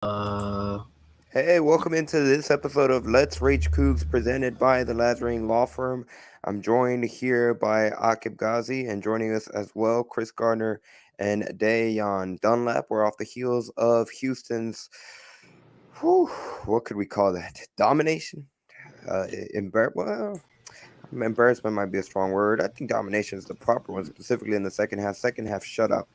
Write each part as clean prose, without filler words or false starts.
Uh, Hey, welcome into this episode of Let's Rage Coogs presented by the Lazarine Law Firm. I'm joined here by Aqib Gazi and joining us as well, Kris Gardner and Dunlap. We're off the heels of Houston's, whew, what could we call that? Domination? Well, embarrassment might be a strong word. I think domination is the proper one, specifically in the second half. Second half shutout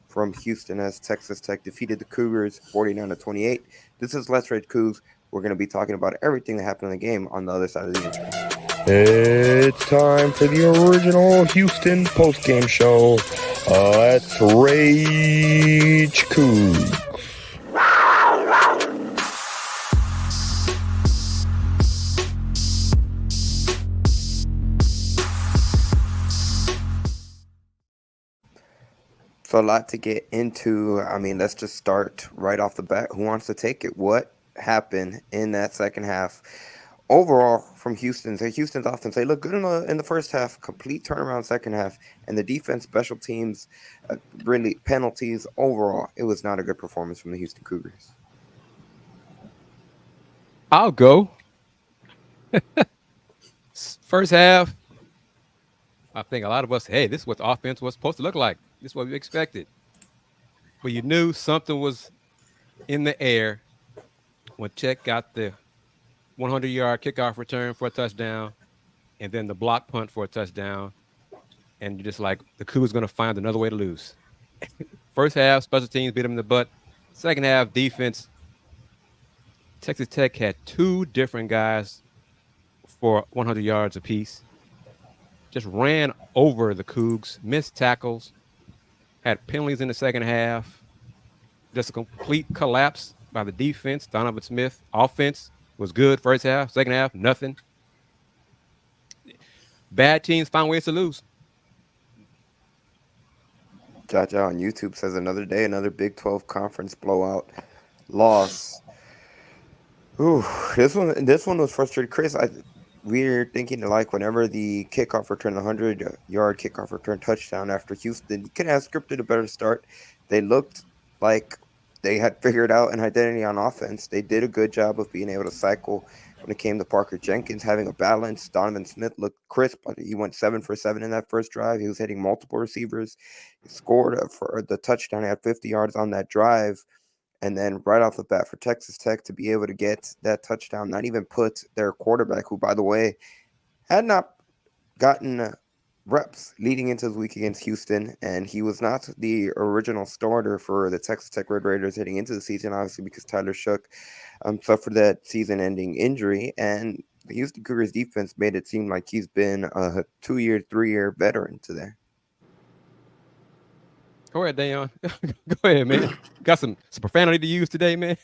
from Houston as Texas Tech defeated the Cougars 49-28. This is Let's Rage Cougs. We're going to be talking about everything that happened in the game on the other side of the intro. It's time for the original Houston postgame show. Let's Rage Coogs. So, a lot to get into. I mean, let's just start right off the bat. Who wants to take it? What happened in that second half? Overall, from Houston's offense, they look good in the first half. Complete turnaround second half, and the defense, special teams, really penalties. Overall, it was not a good performance from the Houston Cougars. I'll go. First half, I think a lot of us, hey, this is what the offense was supposed to look like. This is what we expected. But you knew something was in the air when Check got the 100-yard kickoff return for a touchdown and then the block punt for a touchdown. And you're just like, the Cougars going to find another way to lose. First half, special teams beat them in the butt. Second half, defense. Texas Tech had two different guys for 100 yards apiece. Just ran over the Cougs, missed tackles, had penalties in the second half. Just a complete collapse by the defense. Donovan Smith. Offense was good first half. Second half, nothing. Bad teams find ways to lose. Jaja on YouTube says another day, another Big 12 conference blowout loss. Ooh, this one was frustrating, Kris. We're thinking like whenever the kickoff return, the 100-yard kickoff return touchdown after Houston, you could have scripted a better start. They looked like they had figured out an identity on offense. They did a good job of being able to cycle when it came to Parker Jenkins having a balance. Donovan Smith looked crisp. He went 7 for 7 in that first drive. He was hitting multiple receivers. He scored for the touchdown. He had 50 yards on that drive. And then right off the bat for Texas Tech to be able to get that touchdown, not even put their quarterback, who, by the way, had not gotten reps leading into the week against Houston, and he was not the original starter for the Texas Tech Red Raiders heading into the season, obviously because Tyler Shook suffered that season-ending injury, and the Houston Cougars defense made it seem like he's been a 2-year, 3-year veteran to there. Go ahead, Dayon. Go ahead, man. Got some profanity to use today, man.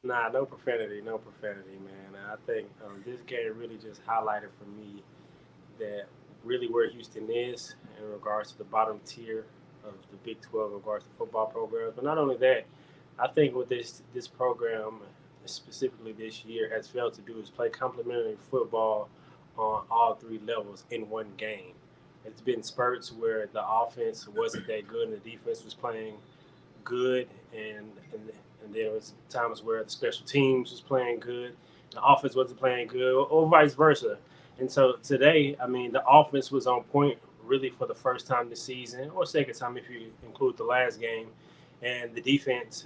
nah, no profanity, no profanity, man. I think this game really just highlighted for me that really where Houston is in regards to the bottom tier of the Big 12 in regards to football programs. But not only that, I think what this program specifically this year has failed to do is play complementary football on all three levels in one game. It's been spurts where the offense wasn't that good and the defense was playing good, and there was times where the special teams was playing good, the offense wasn't playing good, or vice versa. And so today, I mean, the offense was on point really for the first time this season, or second time if you include the last game, and the defense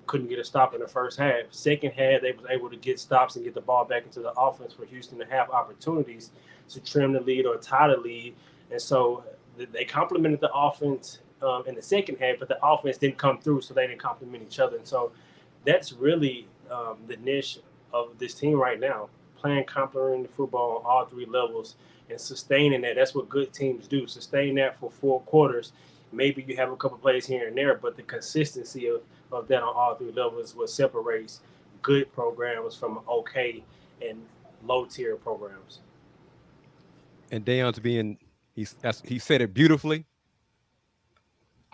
couldn't get a stop in the first half. Second half, they was able to get stops and get the ball back into the offense for Houston to have opportunities to trim the lead or tie the lead. And so they complemented the offense in the second half, but the offense didn't come through, so they didn't complement each other. And so that's really the niche of this team right now, playing complementary football on all three levels and sustaining that. That's what good teams do. Sustain that for 4 quarters. Maybe you have a couple plays here and there, but the consistency of that on all three levels is what separates good programs from okay and low tier programs. And Dayon's being, he said it beautifully.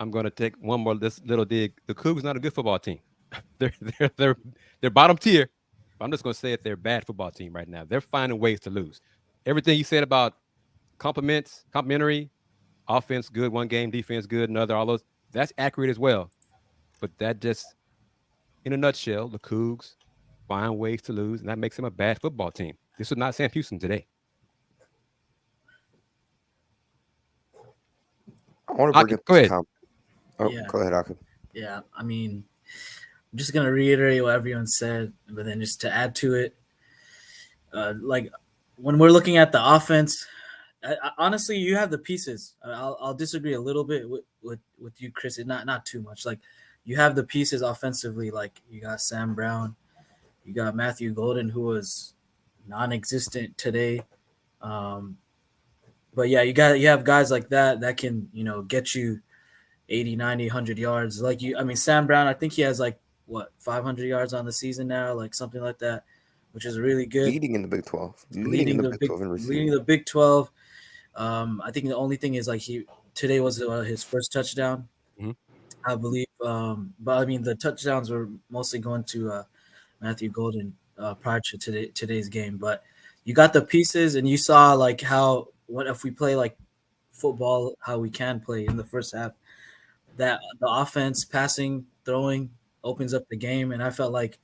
I'm going to take one more this little dig. The Cougs not a good football team. they're they're they're they're bottom tier. I'm just going to say it. They're a bad football team right now. They're finding ways to lose. Everything you said about complimentary, offense good one game, defense good another. All those that's accurate as well. But that just in a nutshell, the Cougs find ways to lose, and that makes them a bad football team. This is not Sam Houston today. I want to bring Aqib, up go this ahead. comp. Oh, Yeah. go ahead, Aqib. Yeah, I mean, I'm just gonna reiterate what everyone said, but then just to add to it, like when we're looking at the offense, honestly, you have the pieces. I'll disagree a little bit with you, Kris. Not too much. Like you have the pieces offensively. Like you got Sam Brown, you got Matthew Golden, who was non-existent today. But yeah, you have guys like that can get you 80, 90, 100 yards. Like Sam Brown, I think he has like what 500 yards on the season now, like something like that, which is really good. Leading in the Big 12. Leading the Big 12. I think the only thing is like today was his first touchdown, I believe. But I mean the touchdowns were mostly going to Matthew Golden prior to today's game. But you got the pieces, and you saw like what if we play like football, how we can play in the first half. That the offense, passing, throwing opens up the game, and I felt like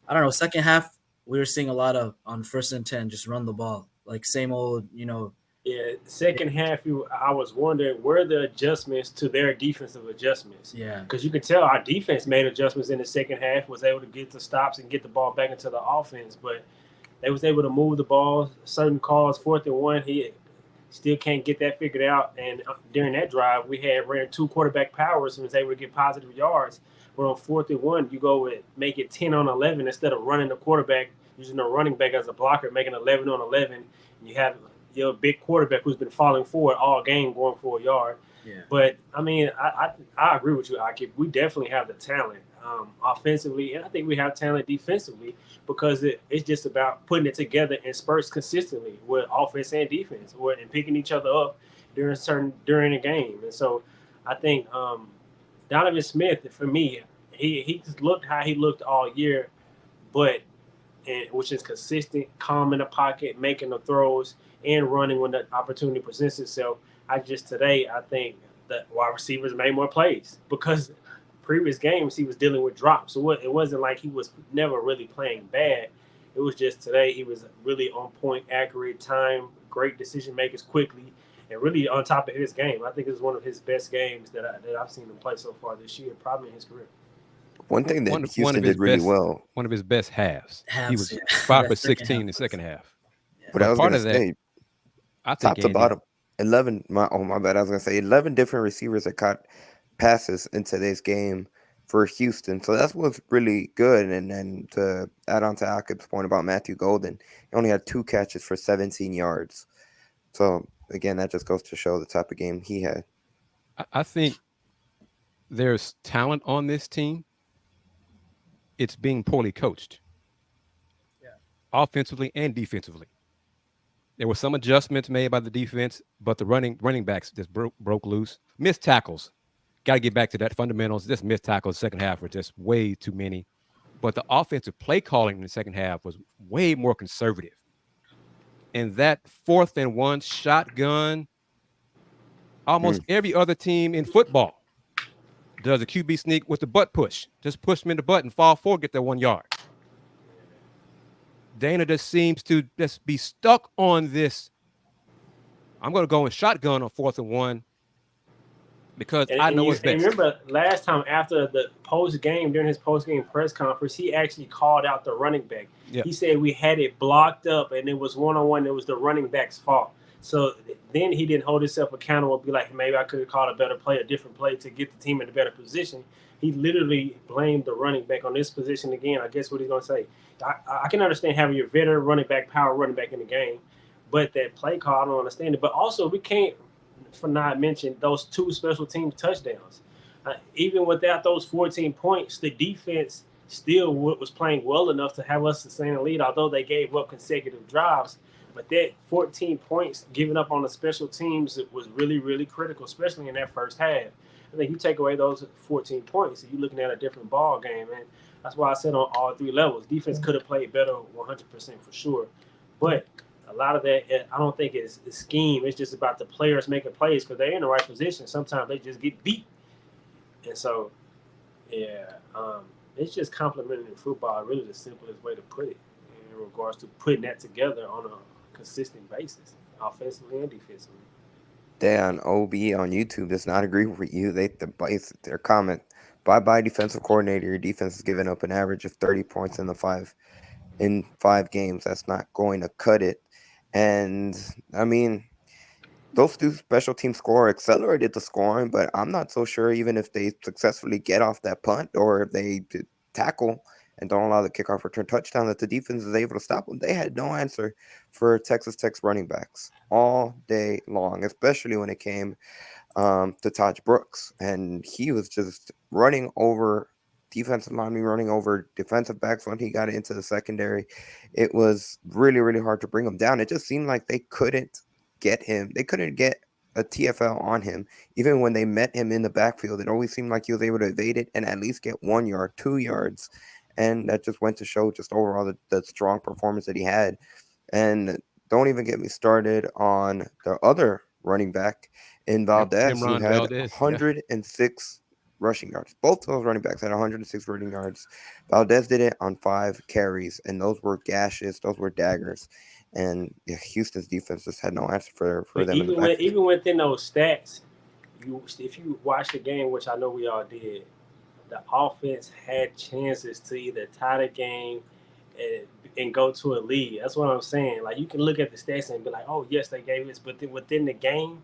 I don't know. Second half, we were seeing a lot of on 1st and 10, just run the ball, like same old, Yeah, second half, I was wondering where the adjustments to their defensive adjustments. Yeah, because you could tell our defense made adjustments in the second half, was able to get the stops and get the ball back into the offense, but they was able to move the ball. Certain calls, 4th and 1, he still can't get that figured out. And during that drive, we had ran 2 quarterback powers and was able to get positive yards. But on 4th and 1, you go with make it 10 on 11 instead of running the quarterback, using the running back as a blocker, making 11 on 11. And you have your big quarterback who's been falling forward all game, going for a yard. Yeah. But I mean, I agree with you, Aqib. We definitely have the talent offensively, and I think we have talent defensively, because it's just about putting it together in spurts consistently with offense and defense, and picking each other up during the game. And so I think Donovan Smith, for me, he just looked how he looked all year, which is consistent, calm in the pocket, making the throws and running when the opportunity presents itself. I think that wide receivers made more plays, because previous games he was dealing with drops. So it wasn't like he was never really playing bad. It was just today he was really on point, accurate, time, great decision makers quickly, and really on top of his game. I think it was one of his best games that I've seen him play so far this year, probably in his career. One thing that Houston did really well. One of his best halves. He was 5 for 16 in the second half. But I was going to say, I think top to bottom, 11. My bad. I was going to say 11 different receivers that caught passes in today's game for Houston. So that's what's really good. And then to add on to Aqib's point about Matthew Golden, he only had 2 catches for 17 yards. So again, that just goes to show the type of game he had. I think there's talent on this team. It's being poorly coached. Yeah. Offensively and defensively. There were some adjustments made by the defense, but the running backs just broke loose. Missed tackles. Got to get back to that fundamentals. Just missed tackles second half were just way too many. But the offensive play calling in the second half was way more conservative. And that 4th and 1 shotgun, almost every other team in football does a QB sneak with the butt push. Just push them in the butt and fall forward, get that 1 yard. Dana just seems to just be stuck on this. I'm going to go in shotgun on 4th and 1 because I know what's best. And remember last time after the during his post-game press conference, he actually called out the running back. Yep. He said we had it blocked up and it was one-on-one. It was the running back's fault. So then he didn't hold himself accountable, be like, maybe I could have called a better play, a different play to get the team in a better position. He literally blamed the running back on this position again. I guess what he's going to say. I can understand having your veteran running back, power running back in the game, but that play call, I don't understand it. But also, we can't not mention those 2 special team touchdowns. Even without those 14 points, the defense still was playing well enough to have us sustain a lead, although they gave up consecutive drives. But that 14 points given up on the special teams was really, really critical, especially in that first half. I think you take away those 14 points, you're looking at a different ball game, and that's why I said on all 3 levels, defense could have played better 100% for sure. But a lot of that, I don't think is scheme. It's just about the players making plays because they're in the right position. Sometimes they just get beat. And so, yeah, it's just complementary football. Really, the simplest way to put it in regards to putting that together on a consistent basis, offensively and defensively. Dan OB on YouTube does not agree with you. Their comment. Bye defensive coordinator. Your defense is giving up an average of 30 points in 5 games. That's not going to cut it. And I mean, those two special team score accelerated the scoring, but I'm not so sure even if they successfully get off that punt or if they tackle and don't allow the kickoff return touchdown that the defense is able to stop them. They had no answer for Texas Tech's running backs all day long, especially when it came to Taj Brooks. And he was just running over defensive linemen, running over defensive backs when he got into the secondary. It was really, really hard to bring him down. It just seemed like they couldn't get him. They couldn't get a TFL on him. Even when they met him in the backfield, it always seemed like he was able to evade it and at least get 1 yard, 2 yards. And that just went to show just overall the strong performance that he had. And don't even get me started on the other running back in Valdez, who had Valdez, 106 rushing yards. Both of those running backs had 106 rushing yards. Valdez did it on 5 carries, and those were gashes. Those were daggers. And Houston's defense just had no answer for them. Even within those stats, if you watch the game, which I know we all did, the offense had chances to either tie the game and go to a lead. That's what I'm saying. Like, you can look at the stats and be like, oh, yes, they gave this. But then within the game,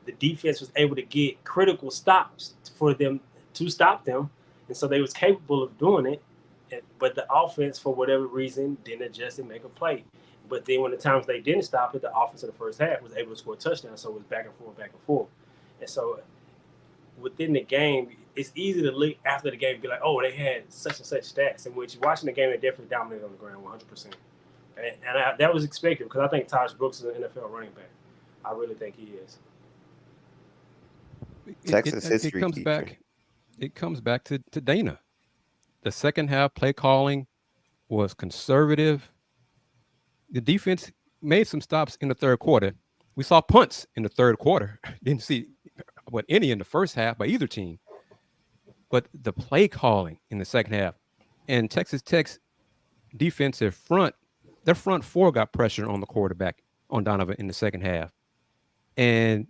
the defense was able to get critical stops for them to stop them. And so they was capable of doing it. But the offense, for whatever reason, didn't adjust and make a play. But then when the times they didn't stop it, the offense in the first half was able to score touchdowns. So it was back and forth. And so within the game, it's easy to look after the game and be like, oh, they had such and such stats. And when you're watching the game, they definitely dominated on the ground 100%. And that was expected because I think Taj Brooks is an NFL running back. I really think he is. Texas history. It comes back to Dana. The second half play calling was conservative. The defense made some stops in the third quarter. We saw punts in the third quarter. Didn't see any in the first half by either team. But the play calling in the second half, and Texas Tech's defensive front, their front four got pressure on the quarterback, on Donovan, in the second half. And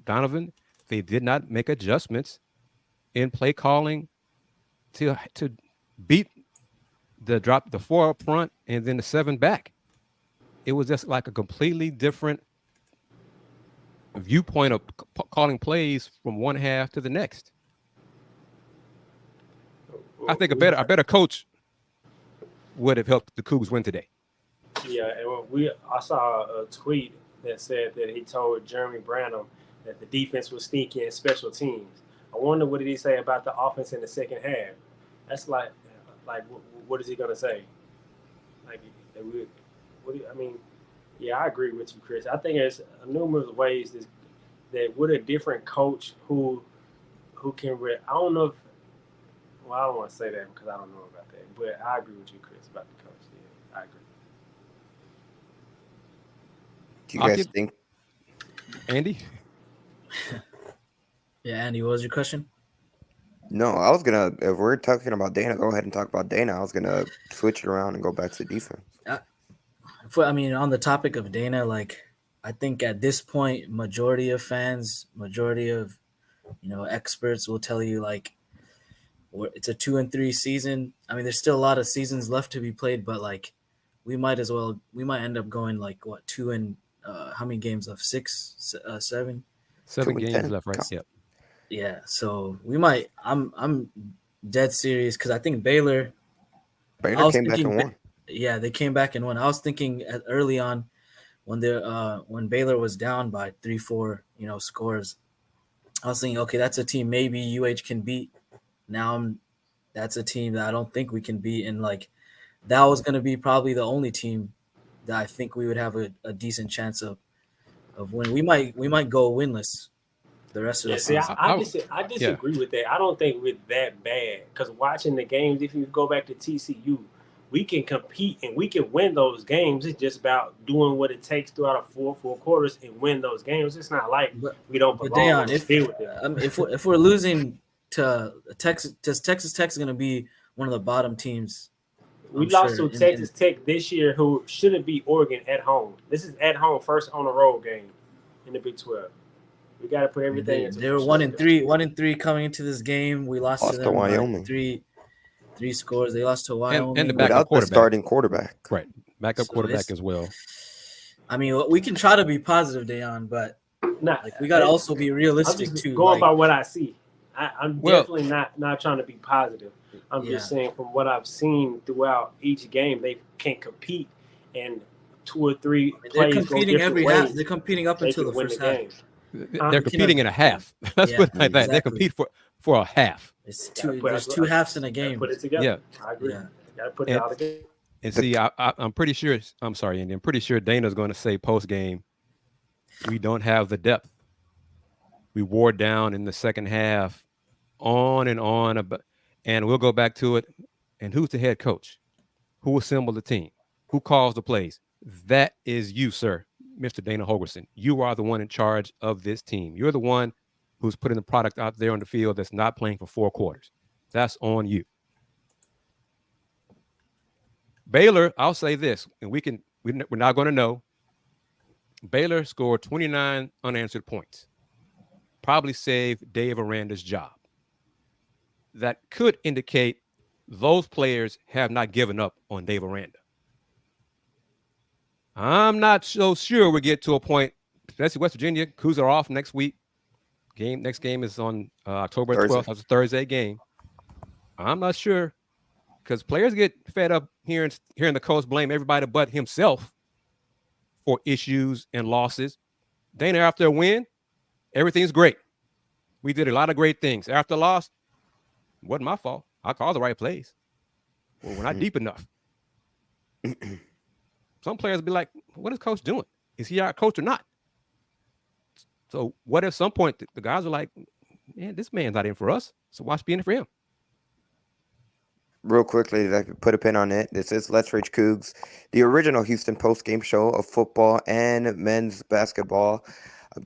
Donovan, they did not make adjustments in play calling to beat the 4 up front and then the 7 back. It was just like a completely different viewpoint of calling plays from one half to the next. I think a better coach would have helped the Cougs win today. Yeah, and I saw a tweet that said that he told Jeremy Branham that the defense was sneaky in special teams. I wonder what did he say about the offense in the second half? That's like what is he gonna say? Yeah, I agree with you, Kris. I think there's numerous ways that with a different coach who can. I don't know if. Well, I don't want to say that because I don't know about that. But I agree with you, Kris, about the coach. Yeah, I agree. Do you guys think, Andy? Yeah, Andy, what was your question? No, I was gonna. If we're talking about Dana, go ahead and talk about Dana. I was gonna switch it around and go back to defense. On the topic of Dana, I think at this point, majority of fans, majority of experts will tell you it's a 2-3 season. I mean, there's still a lot of seasons left to be played, but we might end up going 2 and how many games left? 6, 7. 7 games left, right? Yep. Yeah, so we might. I'm dead serious because I think Baylor came back and won. Yeah, they came back and won. I was thinking early on when Baylor was down by 3-4, scores. I was thinking, okay, that's a team maybe UH can beat. Now that's a team that I don't think we can beat, and that was going to be probably the only team that I think we would have a decent chance of winning. We might go winless the rest of the season. I disagree with that. I don't think we're that bad because watching the games, if you go back to TCU, we can compete and we can win those games. It's just about doing what it takes throughout four quarters and win those games. It's not like we don't belong on the field with them. If we're losing to Texas. Texas Tech is going to be one of the bottom teams. We lost to Texas Tech this year, who shouldn't beat Oregon at home. This is at home, first on the road game in the Big 12. We got to put everything into. They were 1-3, 1-3 coming into this game. We lost to them Wyoming. Three scores. They lost to Wyoming and the backup quarterback. The starting quarterback, right? Backup quarterback as well. I mean, we can try to be positive, Dayon, but we got to also be realistic I'm just too. Going by what I see, I'm definitely not trying to be positive. I'm just saying from what I've seen throughout each game, they can compete, and 2 or 3 plays they're competing every ways, half. They're competing up until the first half. They're competing in a half. Let's put it like that. They compete for a half. There's 2 halves in a game. Put it together. Yeah, I agree. Got to put it all together. And see, I'm pretty sure. I'm sorry, Andy. I'm pretty sure Dana's going to say post game, we don't have the depth. We wore down in the second half, on and on, and we'll go back to it. And who's the head coach? Who assembled the team? Who calls the plays? That is you, sir, Mr. Dana Holgorsen. You are the one in charge of this team. You're the one who's putting the product out there on the field that's not playing for 4 quarters. That's on you. Baylor, I'll say this, and we're not going to know. Baylor scored 29 unanswered points. Probably saved Dave Aranda's job. That could indicate those players have not given up on Dave Aranda. I'm not so sure we get to a point, especially West Virginia. Cougs are off next week. Next game is on October 12th. That's a Thursday game. I'm not sure, because players get fed up hearing the coach blame everybody but himself for issues and losses. Dana, after a win, everything's great. We did a lot of great things. After a loss, it wasn't my fault. I called the right plays. Well, we're not deep enough. Some players be like, what is coach doing? Is he our coach or not? So what if at some point the guys are like, man, this man's not in for us, so why should be in for him? Real quickly, I could put a pin on it. This is Let's Rage Coogs, the original Houston post-game show of football and men's basketball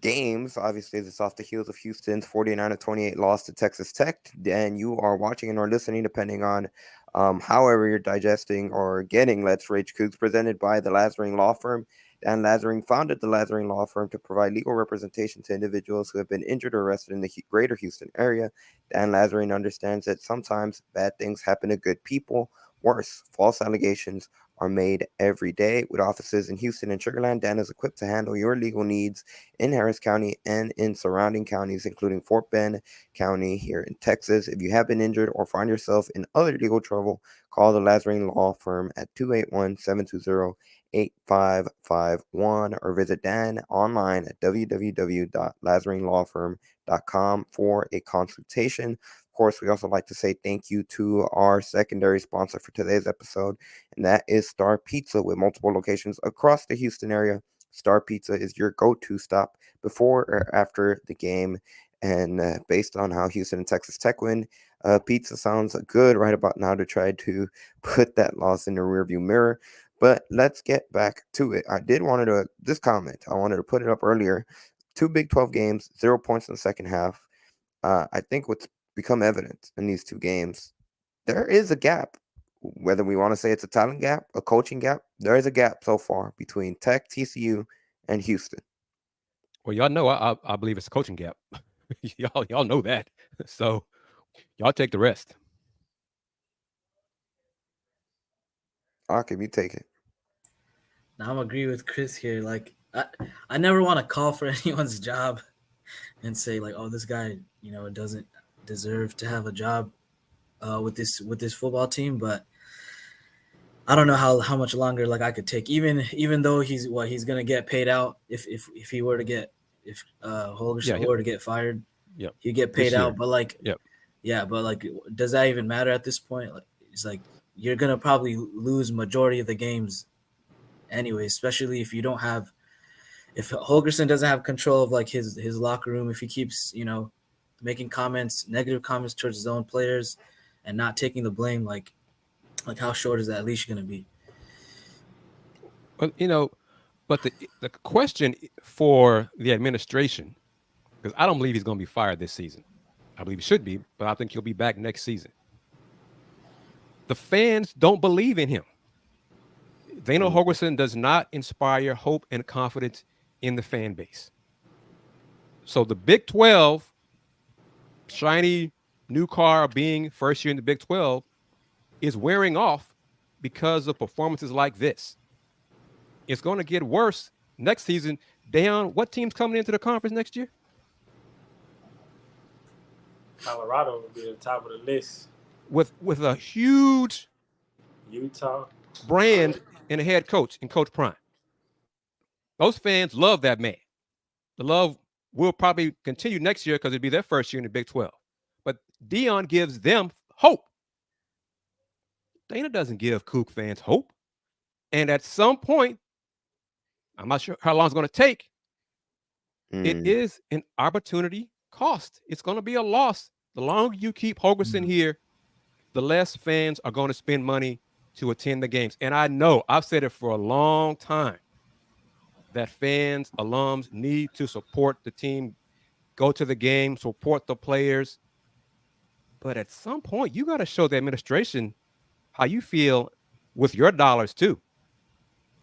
games. Obviously, this is off the heels of Houston's 49-28 loss to Texas Tech, and you are watching or listening, depending on however you're digesting or getting Let's Rage Coogs, presented by the Lazarine Law Firm. Dan Lazarine founded the Lazarine Law Firm to provide legal representation to individuals who have been injured or arrested in the greater Houston area. Dan Lazarine understands that sometimes bad things happen to good people. Worse, false allegations are made every day. With offices in Houston and Sugar Land, Dan is equipped to handle your legal needs in Harris County and in surrounding counties, including Fort Bend County here in Texas. If you have been injured or find yourself in other legal trouble, call the Lazarine Law Firm at 281-720-8551 or visit Dan online at www.lazarinelawfirm.com for a consultation. Of course, we also like to say thank you to our secondary sponsor for today's episode, and that is Star Pizza, with multiple locations across the Houston area. Star Pizza is your go-to stop before or after the game, and based on how Houston and Texas Tech win, pizza sounds good right about now to try to put that loss in the rearview mirror. But let's get back to it. I wanted to put it up earlier. 2 Big 12 games, 0 points in the second half. I think what's become evident in these 2 games, there is a gap. Whether we want to say it's a talent gap, a coaching gap, there is a gap so far between Tech, TCU, and Houston. Well, y'all know I believe it's a coaching gap. y'all know that. So y'all take the rest. Aqib, you take it. Now I'm agree with Kris here. Like I never want to call for anyone's job and say like, oh, this guy, doesn't deserve to have a job with this football team. But I don't know how much longer like I could take. Even though he's gonna get paid out if he were to get Holgorsen were to get fired, he'd get paid out. But like, but like, does that even matter at this point? Like, it's like you're gonna probably lose majority of the games anyway, especially if Holgorsen doesn't have control of like his locker room, if he keeps making negative comments towards his own players and not taking the blame, like how short is that leash going to be? Well, but the question for the administration, because I don't believe he's going to be fired this season. I believe he should be, but I think he'll be back next season. The fans don't believe in him. Dana Holgorsen does not inspire hope and confidence in the fan base. So the Big 12, shiny new car being first year in the Big 12, is wearing off because of performances like this. It's going to get worse next season. Dayon, what team's coming into the conference next year? Colorado will be at the top of the list. With a huge Utah brand and a head coach in Coach Prime. Those fans love that man. The love will probably continue next year because it'll be their first year in the Big 12. But Deion gives them hope. Dana doesn't give Coug fans hope. And at some point, I'm not sure how long it's going to take. It is an opportunity cost. It's going to be a loss. The longer you keep Holgorsen here, the less fans are going to spend money to attend the games. And I know, I've said it for a long time, that fans, alums need to support the team, go to the game, support the players. But at some point, you got to show the administration how you feel with your dollars too.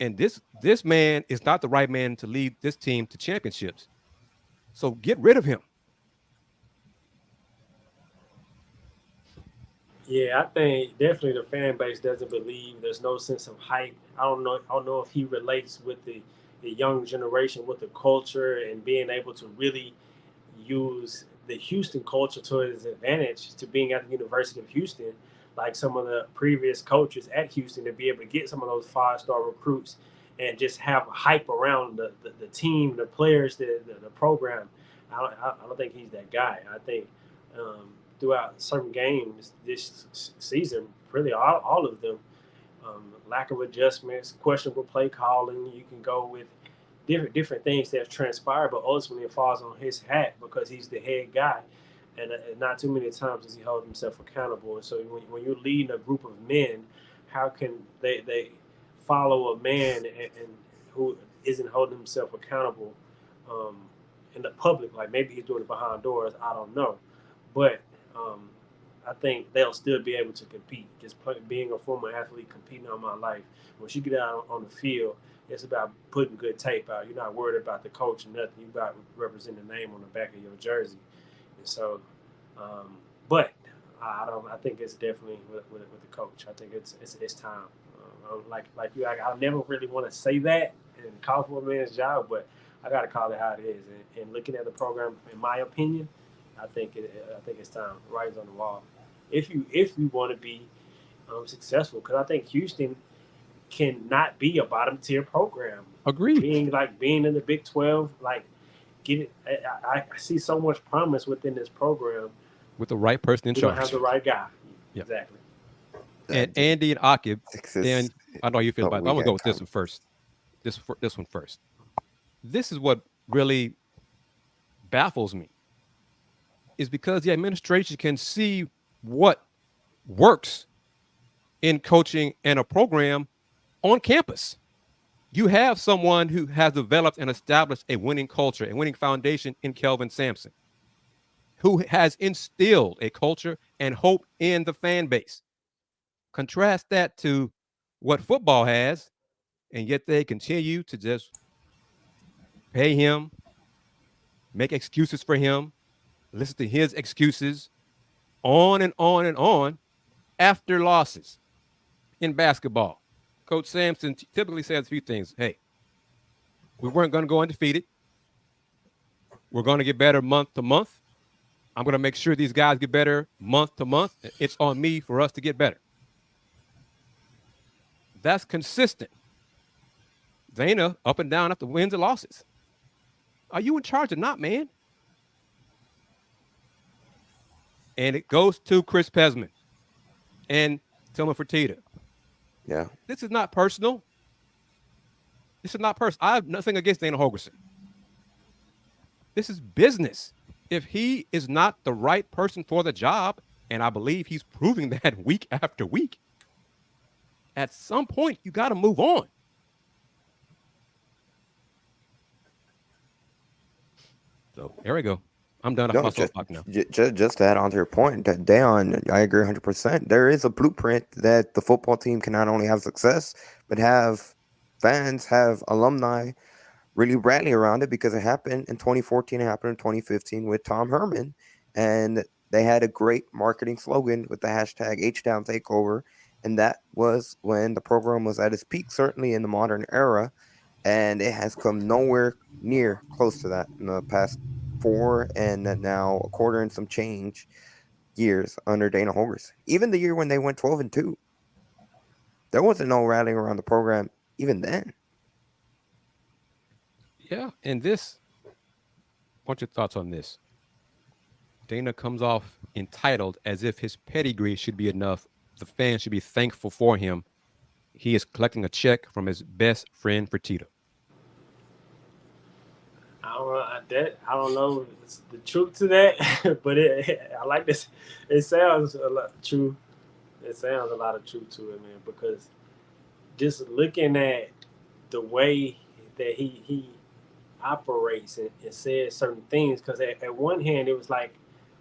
And this man is not the right man to lead this team to championships. So get rid of him. Yeah, I think definitely the fan base doesn't believe. There's no sense of hype. I don't know if he relates with the young generation, with the culture, and being able to really use the Houston culture to his advantage, to being at the University of Houston, like some of the previous coaches at Houston, to be able to get some of those 5-star recruits and just have hype around the team, the players, the program. I don't think he's that guy. I think throughout certain games this season, really all of them, lack of adjustments, questionable play calling. You can go with different things that have transpired, but ultimately it falls on his hat because he's the head guy. And not too many times does he hold himself accountable. And so when you're leading a group of men, how can they follow a man and who isn't holding himself accountable in the public? Like maybe he's doing it behind doors. I don't know. But I think they'll still be able to compete. Just being a former athlete, competing all my life. Once you get out on the field, it's about putting good tape out. You're not worried about the coach or nothing. You about representing the name on the back of your jersey. And so, but I think it's definitely with the coach. I think it's time. Like you, I never really want to say that and call for a man's job, but I got to call it how it is. And looking at the program, in my opinion, I think it's time. Writing's on the wall. If you want to be successful, because I think Houston cannot be a bottom tier program. Agreed. Being in the Big 12, I see so much promise within this program. With the right person in charge. Don't have the right guy. Yep. Exactly. And Andy and Aqib, Dan, I know how you feel about it. I'm going to go with this one first. This one first. This is what really baffles me. Is because the administration can see what works in coaching and a program on campus. You have someone who has developed and established a winning culture, a winning foundation in Kelvin Sampson, who has instilled a culture and hope in the fan base. Contrast that to what football has, and yet they continue to just pay him, make excuses for him, listen to his excuses, on and on and on after losses in basketball. Coach Sampson typically says a few things. Hey, we weren't going to go undefeated. We're going to get better month to month. I'm going to make sure these guys get better month to month. It's on me for us to get better. That's consistent. Dana up and down after wins and losses. Are you in charge or not, man? And it goes to Chris Pesman and Tillman Fertitta. Yeah. This is not personal. This is not personal. I have nothing against Dana Holgorsen. This is business. If he is not the right person for the job, and I believe he's proving that week after week, at some point you got to move on. So there we go. I'm done off my soapbox now. Just to add on to your point, that Dayon, I agree 100%. There is a blueprint that the football team can not only have success, but have fans, have alumni really rally around it, because it happened in 2014, it happened in 2015 with Tom Herman, and they had a great marketing slogan with the hashtag H-Town Takeover, and that was when the program was at its peak, certainly in the modern era, and it has come nowhere near close to that in the past 4 and now a quarter and some change years under Dana Holgers. Even the year when they went 12-2, there wasn't no rallying around the program even then. Yeah, and this, what's your thoughts on this? Dana comes off entitled as if his pedigree should be enough. The fans should be thankful for him. He is collecting a check from his best friend Fertitta. I don't know if it's the truth to that, but I like this. It sounds a lot true. It sounds a lot of truth to it, man. Because just looking at the way that he operates and says certain things, because at one hand it was like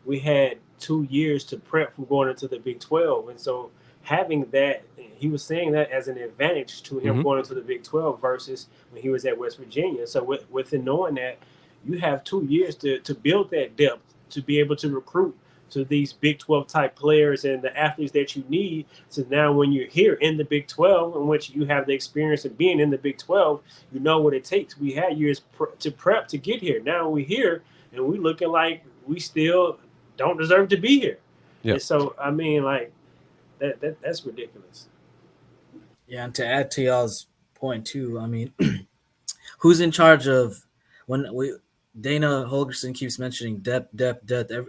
we had 2 years to prep for going into the Big 12, and so having that, he was saying that as an advantage to him going into the Big 12 versus when he was at West Virginia. So with knowing that you have 2 years to build that depth to be able to recruit to these Big 12 type players and the athletes that you need. So now when you're here in the Big 12, in which you have the experience of being in the Big 12, you know what it takes. We had years to prep to get here. Now we're here and we looking like we still don't deserve to be here. Yep. And so, I mean, like, that's ridiculous. Yeah, and to add to y'all's point too, I mean, who's in charge of Dana Holgerson keeps mentioning depth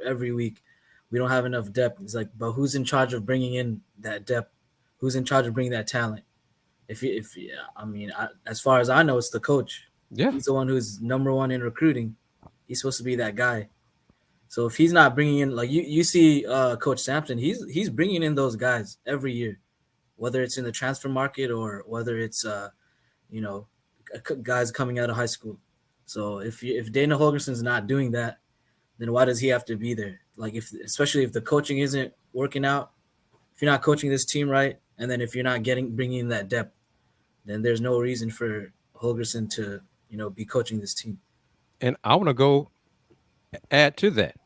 every week. We don't have enough depth. It's like, but who's in charge of bringing in that depth? Who's in charge of bringing that talent? As far as I know, it's the coach. Yeah, he's the one who's number one in recruiting. He's supposed to be that guy. So if he's not bringing in, like you see, Coach Sampson, he's bringing in those guys every year, whether it's in the transfer market or whether it's guys coming out of high school. So if Dana Holgerson's not doing that, then why does he have to be there? Like, especially if the coaching isn't working out, if you're not coaching this team right, and then if you're not bringing in that depth, then there's no reason for Holgerson to be coaching this team. And I want to go add to that,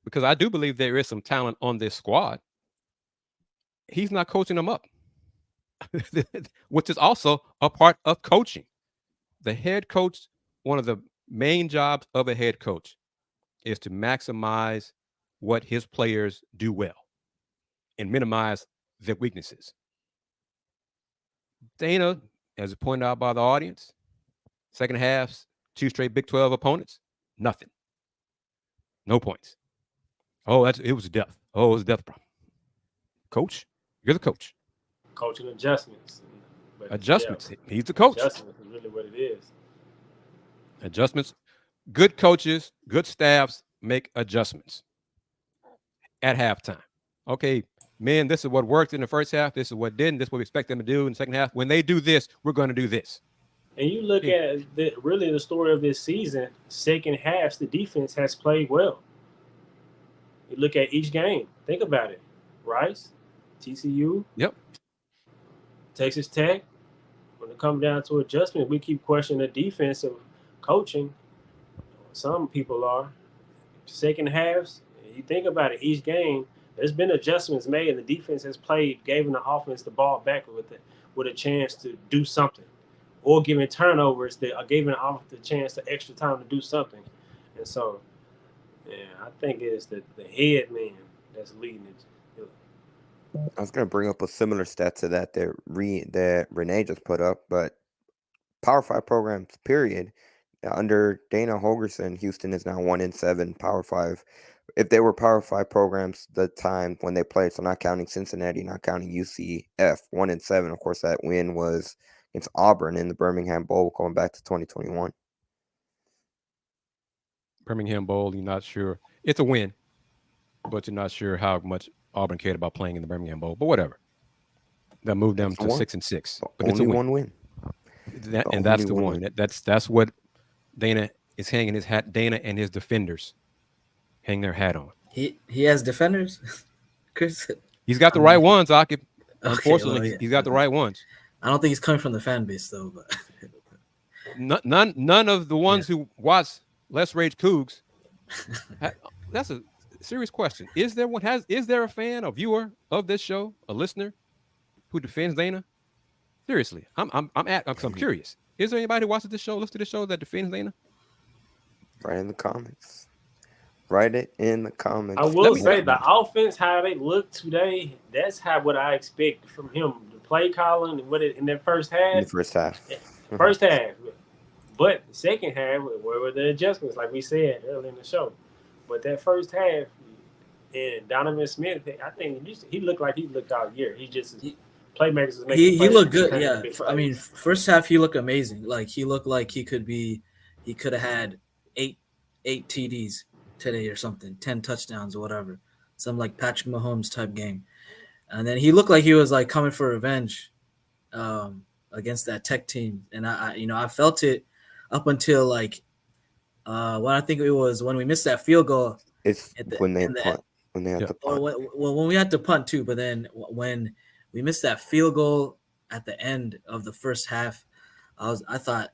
because I do believe there is some talent on this squad. He's not coaching them up, which is also a part of coaching. The head coach, one of the main jobs of a head coach is to maximize what his players do well and minimize their weaknesses. Dana, as pointed out by the audience, second half, 2 straight Big 12 opponents, nothing. No points. Oh, it was depth. Oh, it was a depth problem. Coach, you're the coach. Coaching adjustments. Adjustments. He's the coach. Adjustments is really what it is. Adjustments. Good coaches, good staffs make adjustments at halftime. Okay, man, this is what worked in the first half. This is what didn't. This is what we expect them to do in the second half. When they do this, we're going to do this. And you look at the story of this season, second halves, the defense has played well. You look at each game. Think about it. Rice, TCU, yep, Texas Tech. When it comes down to adjustment, we keep questioning the defensive coaching. Some people are. Second halves, you think about it, each game, there's been adjustments made, and the defense has played, giving the offense the ball back with a chance to do something, or giving turnovers that are giving off the chance to extra time to do something. And so, yeah, I think it's the head man that's leading it. I was going to bring up a similar stat to that Renee just put up, but Power 5 programs, period. Under Dana Holgerson, Houston is now 1-7 Power 5. If they were Power 5 programs the time when they played, so not counting Cincinnati, not counting UCF, 1-7. Of course, that win was against Auburn in the Birmingham Bowl going back to 2021. Birmingham Bowl, you're not sure. It's a win, but you're not sure how much Auburn cared about playing in the Birmingham Bowl. But whatever. That moved them to 6-6. But only one win. And that's the one. That's what Dana is hanging his hat. Dana and his defenders hang their hat on. He has defenders, Kris. He's got the right ones, Aqib. Okay, Unfortunately, well, yeah. he's got the right ones. I don't think he's coming from the fan base though. But None of the ones who watch Let's Rage Coogs. That's a serious question. Is there a fan, a viewer of this show, a listener who defends Dana? Seriously, I'm curious. Is there anybody who watches this show, listens to this show that defends Dana? Write in the comments. Write it in the comments. I will say the offense, how they look today, that's what I expect from him. The play calling, in that first half. In the first half. First half. But the second half, where were the adjustments, like we said earlier in the show? But that first half, and Donovan Smith, I think he looked like he looked all year. He just playmakers. He looked good. Yeah, I mean, first half he looked amazing. Like he looked like he could have had eight TDs today or something, 10 touchdowns or whatever, some like Patrick Mahomes type game. And then he looked like he was like coming for revenge against that Tech team. And I felt it up until like when I think it was when we missed that field goal. It's when they punt. When they had to punt. When we had to punt too, but then when we missed that field goal at the end of the first half, I thought,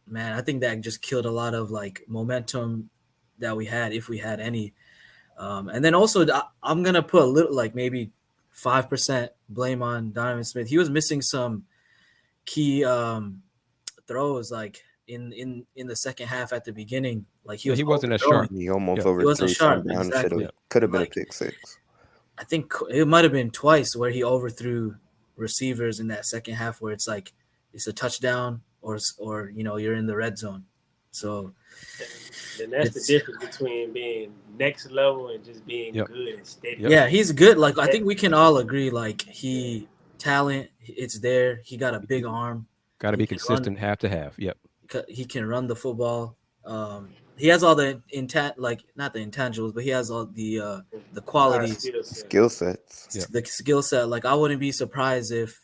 man, I think that just killed a lot of like momentum that we had, if we had any. And then also I'm gonna put a little, like maybe 5% blame on Donovan Smith. He was missing some key throws like in the second half at the beginning. Like he wasn't as sharp. He almost overthrew some down. Exactly. Could have been a pick six. I think it might have been twice where he overthrew receivers in that second half, where it's like it's a touchdown or you're in the red zone. So and that's the difference between being next level and just being good and steady. Yeah, he's good. Like I think we can all agree, like talent, it's there. He got a big arm. Got to be consistent half to half. Yep. He can run the football. He has all the not the intangibles, but he has all the qualities, skill sets. Yeah. The skill set. Like I wouldn't be surprised if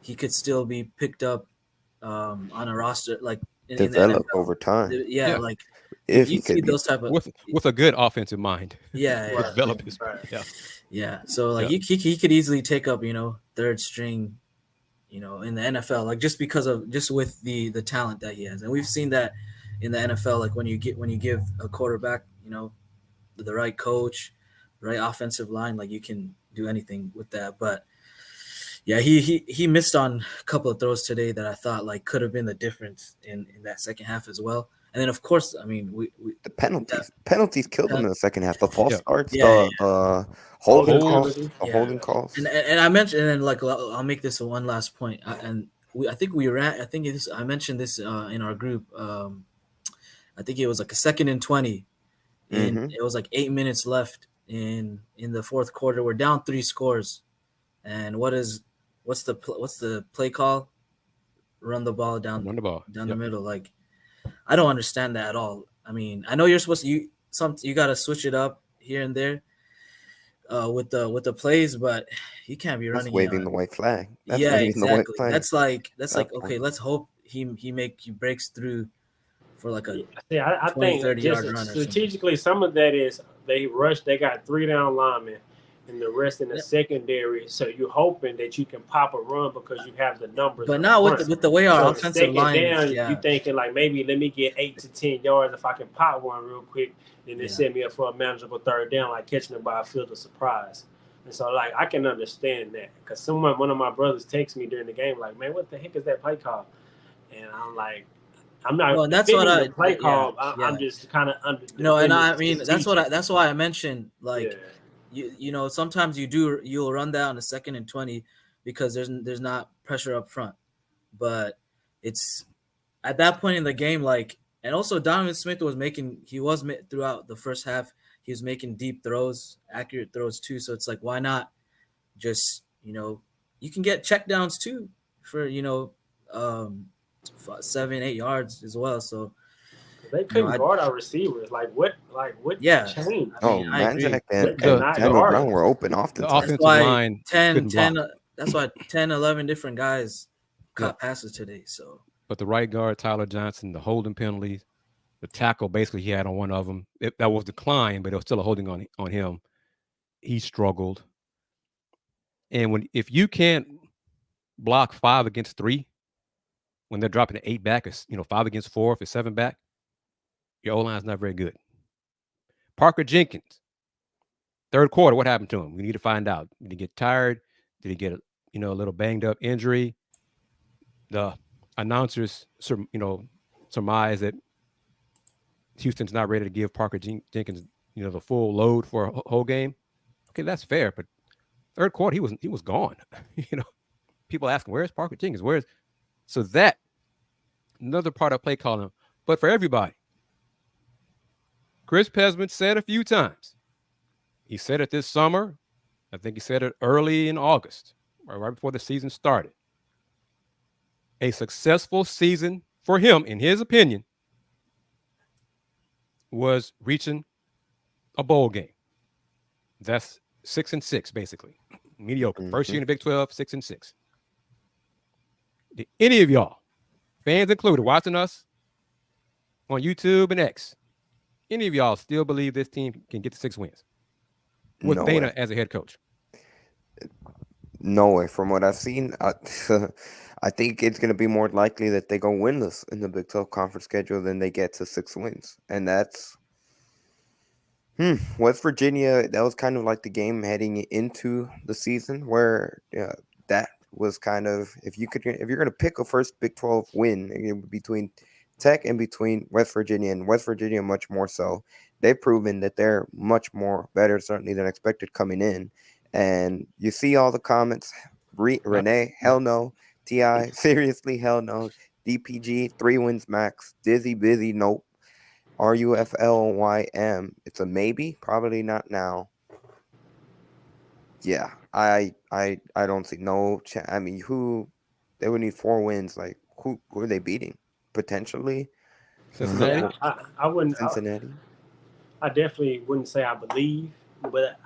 he could still be picked up on a roster, like develop over time. Yeah, like if you see those type of with a good offensive mind. Yeah, develop his yeah. So like he could easily take up third string, in the NFL, like just with the talent that he has, and we've seen that in the NFL. Like when you give a quarterback, the right coach, right offensive line, like you can do anything with that. But yeah, he missed on a couple of throws today that I thought like could have been the difference in that second half as well. And then of course, I mean, the penalties killed him in the second half. The false starts, the holding calls. And I mentioned, and then like I'll make this one last point. I mentioned this in our group. I think it was like a 2nd and 20, and it was like 8 minutes left in the fourth quarter. We're down 3 scores, and what's the play call? Run the ball down the middle. Like I don't understand that at all. I mean, I know you're supposed to you got to switch it up here and there with the plays, but you can't be running waving the white flag. That's exactly. The white flag. That's like okay, let's hope he breaks through for like a I 20, think 30 yard run. Strategically, some of that is they got 3 down linemen and the rest in the secondary. So you're hoping that you can pop a run because you have the numbers. But not with the way our offensive line is. You thinking like maybe let me get 8 to 10 yards if I can pop one real quick, then they set me up for a manageable third down, like catching it by a field of surprise. And so like I can understand that because one of my brothers texted me during the game like, man, what the heck is that play call? And I'm like, I'm not. Well, that's what I play call. I'm just kind of under. No, and I mean that's why I mentioned like. Yeah. Sometimes you'll run that on a 2nd and 20 because there's not pressure up front, but it's at that point in the game, like, and also Donovan Smith throughout the first half, he was making deep throws, accurate throws too. So it's like, why not just, you can get checkdowns too for, 7-8 yards as well. So they couldn't guard our receivers. Like what changed? Manjack and Brown were open often. The offensive line 10 that's why 10, 11 different guys caught passes today. So but the right guard, Tyler Johnson, the holding penalties, The tackle basically he had on one of them. That was declined, but it was still a holding on him. He struggled. And if you can't block 5 against 3, when they're dropping an 8 back, it's 5 against 4, if it's 7 back, your O-line's not very good. Parker Jenkins, third quarter, what happened to him? We need to find out. Did he get tired? Did he get a little banged up injury? The announcers, surmise that Houston's not ready to give Parker Jenkins, the full load for a whole game. Okay, that's fair, but third quarter he was gone. People asking, where's Parker Jenkins? So that another part of play calling, but for everybody. Chris Pesman said a few times. He said it this summer. I think he said it early in August, right before the season started. A successful season for him, in his opinion, was reaching a bowl game. That's 6-6, basically. Mediocre. Mm-hmm. First year in the Big 12, 6-6. Did any of y'all, fans included, watching us on YouTube and X, any of y'all still believe this team can get to 6 wins with Dana as a head coach? No way. From what I've seen, I think it's going to be more likely that they go winless in the Big 12 conference schedule than they get to 6 wins. And that's West Virginia. That was kind of like the game heading into the season where that was kind of, if you're going to pick a first Big 12 win between Tech and between West Virginia, and West Virginia much more so, they've proven that they're much more better certainly than expected coming in. And you see all the comments. Renee, hell no. T.I., seriously, hell no. DPG, 3 wins max. Dizzy, busy, nope. RUFLYM, it's a maybe, probably not now. Yeah, I don't see no chance. I mean, they would need 4 wins. Like, who are they beating? Potentially Cincinnati. I wouldn't. Cincinnati. I definitely wouldn't say I believe, but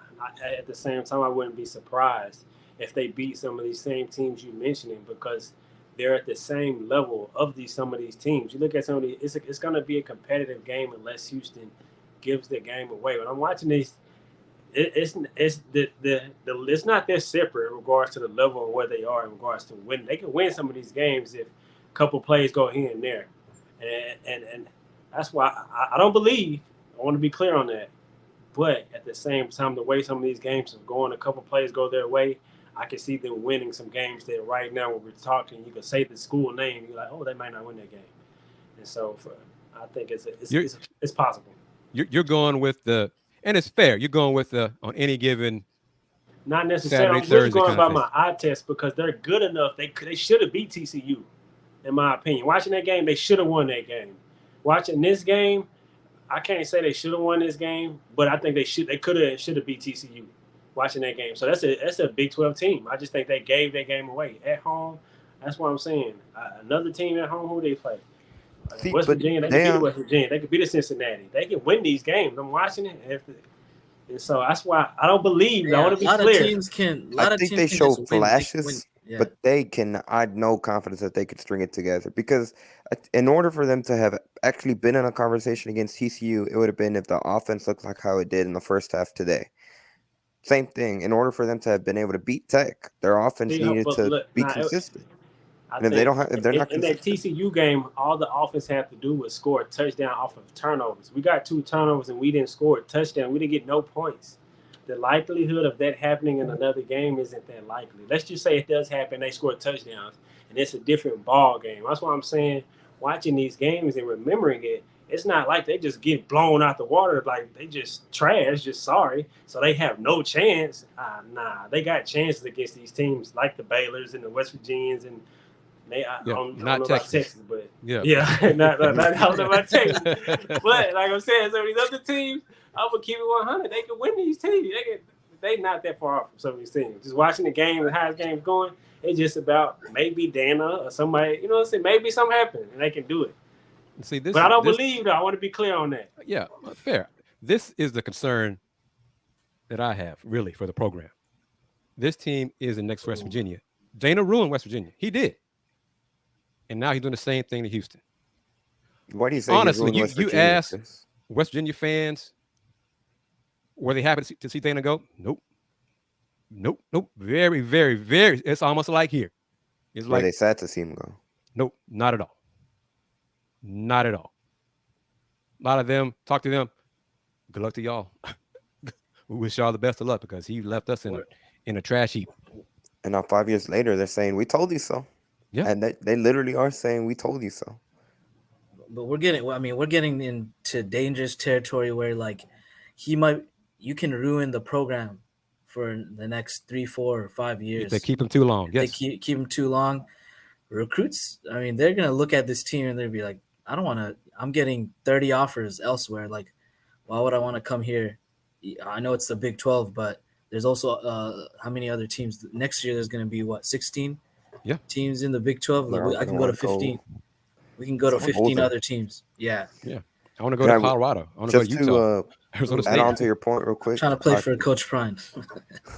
at the same time, I wouldn't be surprised if they beat some of these same teams you mentioning, because they're at the same level of some of these teams. You look at some of these, it's going to be a competitive game unless Houston gives the game away. When I'm watching these, it's not that separate in regards to the level of where they are in regards to win. They can win some of these games if a couple plays go here and there, and that's why I don't believe. I want to be clear on that. But at the same time, the way some of these games are going, a couple plays go their way, I can see them winning some games that right now when we're talking, you can say the school name, you're like, oh, they might not win that game. And so I think it's possible. You're going with and it's fair, you're going with on any given not necessarily. Saturday, I'm just going by my eye test because they're good enough. They should have beat TCU, in my opinion. Watching that game, they should have won that game. Watching this game, I can't say they should have won this game, but I think they should have beat TCU watching that game. So that's a Big 12 team. I just think they gave that game away at home. That's what I'm saying. Another team at home, who they play? West Virginia. They can beat West Virginia. They can beat Cincinnati. They can win these games. I'm watching it. And so that's why I don't believe. Yeah, I want to be clear. I think they show flashes. Yeah. But they can, I had no confidence that they could string it together, because in order for them to have actually been in a conversation against TCU, it would have been if the offense looked like how it did in the first half today. Same thing. In order for them to have been able to beat Tech, their offense needed to be consistent. And if they're not consistent. In that TCU game, all the offense had to do was score a touchdown off of turnovers. We got 2 turnovers and we didn't score a touchdown. We didn't get no points. The likelihood of that happening in another game isn't that likely. Let's just say it does happen, they score touchdowns, and it's a different ball game. That's why I'm saying, watching these games and remembering it, it's not like they just get blown out the water, like they just trash, just sorry. So they have no chance. Nah, they got chances against these teams like the Baylors and the West Virginians, and I don't know about Texas, but not I don't know about Texas. But like I'm saying, some of these other teams, I would keep it 100. They can win these teams. They not that far off from some of these teams. Just watching the game and how the game's going, it's just about maybe Dana or somebody, you know what I'm saying? Maybe something happened and they can do it. See, but I don't believe that. I want to be clear on that. Yeah, fair. This is the concern that I have, really, for the program. This team is in next West Virginia. Dana ruined West Virginia. He did. And now he's doing the same thing to Houston. Why do you say honestly, he's West you Virginia, ask Chris? West Virginia fans, were they happy to see Dana go? Nope. Nope. Very, very, very. It's almost like here. It's Were like, they sad to see him go? nope, not at all. Not at all. A lot of them, talk to them. Good luck to y'all. We wish y'all the best of luck because he left us in a trash heap. And now 5 years later, they're saying, "We told you so." Yeah. And they literally are saying, "We told you so." But we're getting into dangerous territory where like you can ruin the program for the next 3, 4, or 5 years. If they keep him too long. If Yes. they keep him too long. Recruits, I mean, they're gonna look at this team and they'll be like, I don't want to. I'm getting 30 offers elsewhere. Like, why would I want to come here? I know it's the Big 12, but there's also how many other teams next year? There's gonna be 16 teams in the Big 12. Like, I can go to 15. We can go to 15 other teams. Yeah. I want to go to Colorado. I want to go to Utah. Arizona State. Add on to your point real quick. Trying to play for Coach Prime.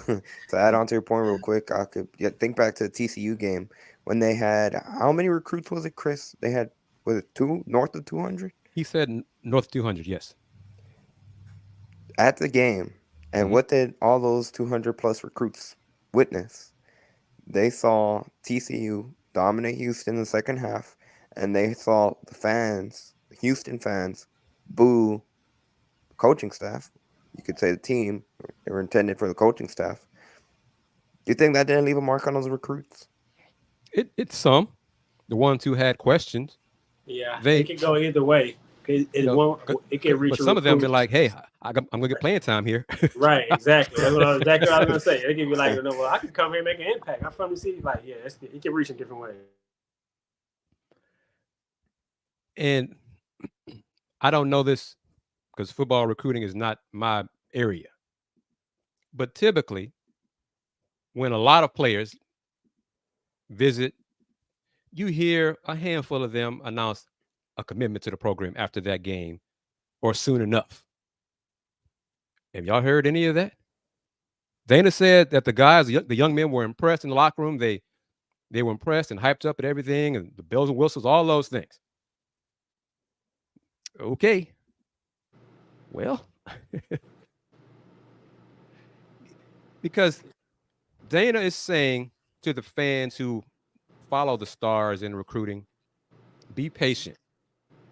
To add on to your point real quick, I could think back to the TCU game when they had, how many recruits was it, Chris? They had, was it north of 200? He said north of 200, yes. At the game, and what did all those 200 plus recruits witness? They saw TCU dominate Houston in the second half, and they saw the fans, the Houston fans, boo the coaching staff. You could say the team. They were intended for the coaching staff. Do you think that didn't leave a mark on those recruits? It's some. The ones who had questions. Yeah, it could go either way. It can reach. But some of them be like, "Hey, I'm gonna get playing time here." Right, exactly. That's exactly what I was gonna say. They can be like, well, I can come here and make an impact. I'm from the city. Like, yeah, it can reach in different ways. And I don't know this because football recruiting is not my area. But typically, when a lot of players visit, you hear a handful of them announce a commitment to the program after that game or soon enough. Have y'all heard any of that? Dana said that the young men were impressed in the locker room. They were impressed and hyped up at everything and the bells and whistles, all those things. Okay. Well, because Dana is saying to the fans who follow the stars in recruiting, be patient.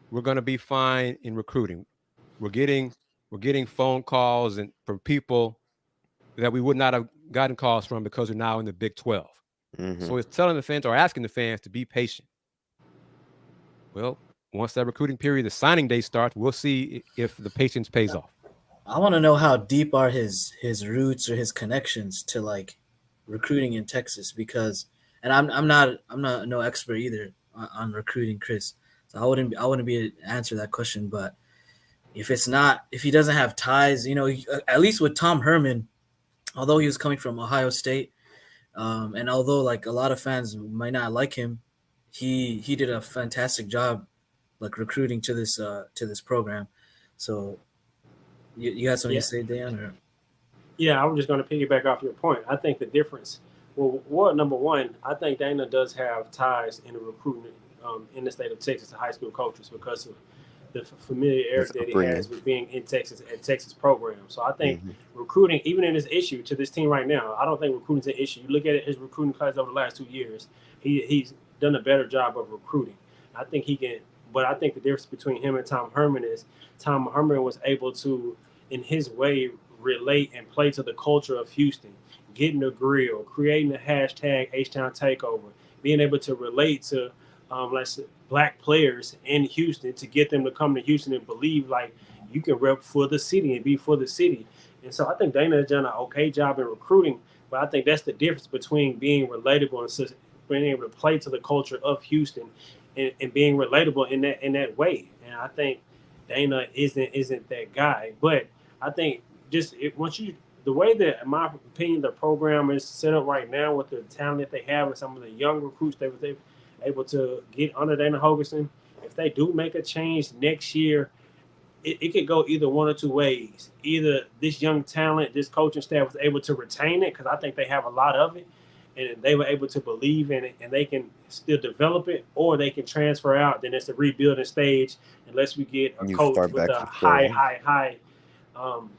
We're going to be fine in recruiting. We're getting phone calls and from people that we would not have gotten calls from because we're now in the Big 12. So it's telling the fans or asking the fans to be patient. Well, once that recruiting period, the signing day starts, we'll see if the patience pays off. I want to know how deep are his roots or his connections to like recruiting in Texas, because, and I'm not no expert either on recruiting, Chris. So I wouldn't be able to answer that question. But if he doesn't have ties, at least with Tom Herman, although he was coming from Ohio State, and although like a lot of fans might not like him, he did a fantastic job like recruiting to this program. So you had something to say, Dan? Or? Yeah, I was just going to piggyback off your point. I think the difference, well, number one, I think Dana does have ties in the recruitment in the state of Texas to high school coaches because of the familiarity that he has with being in Texas and Texas programs. So I think recruiting, even in this issue to this team right now, I don't think recruiting is an issue. You look at his recruiting class over the last 2 years, he's done a better job of recruiting. I think he can, but I think the difference between him and Tom Herman is Tom Herman was able to, in his way, relate and play to the culture of Houston, getting the grill, creating the hashtag H-Town Takeover, being able to relate to black players in Houston to get them to come to Houston and believe like you can rep for the city and be for the city. And so I think Dana has done an okay job in recruiting, but I think that's the difference between being relatable and being able to play to the culture of Houston and being relatable in that way. And I think Dana isn't that guy. But I think the way that, in my opinion, the program is set up right now with the talent that they have and some of the young recruits they're able to get under Dana Holgorsen, if they do make a change next year, it could go either one or two ways. Either this young talent, this coaching staff was able to retain it, because I think they have a lot of it, and they were able to believe in it, and they can still develop it, or they can transfer out. Then it's a rebuilding stage unless we get a You coach start with back a from square one. high um,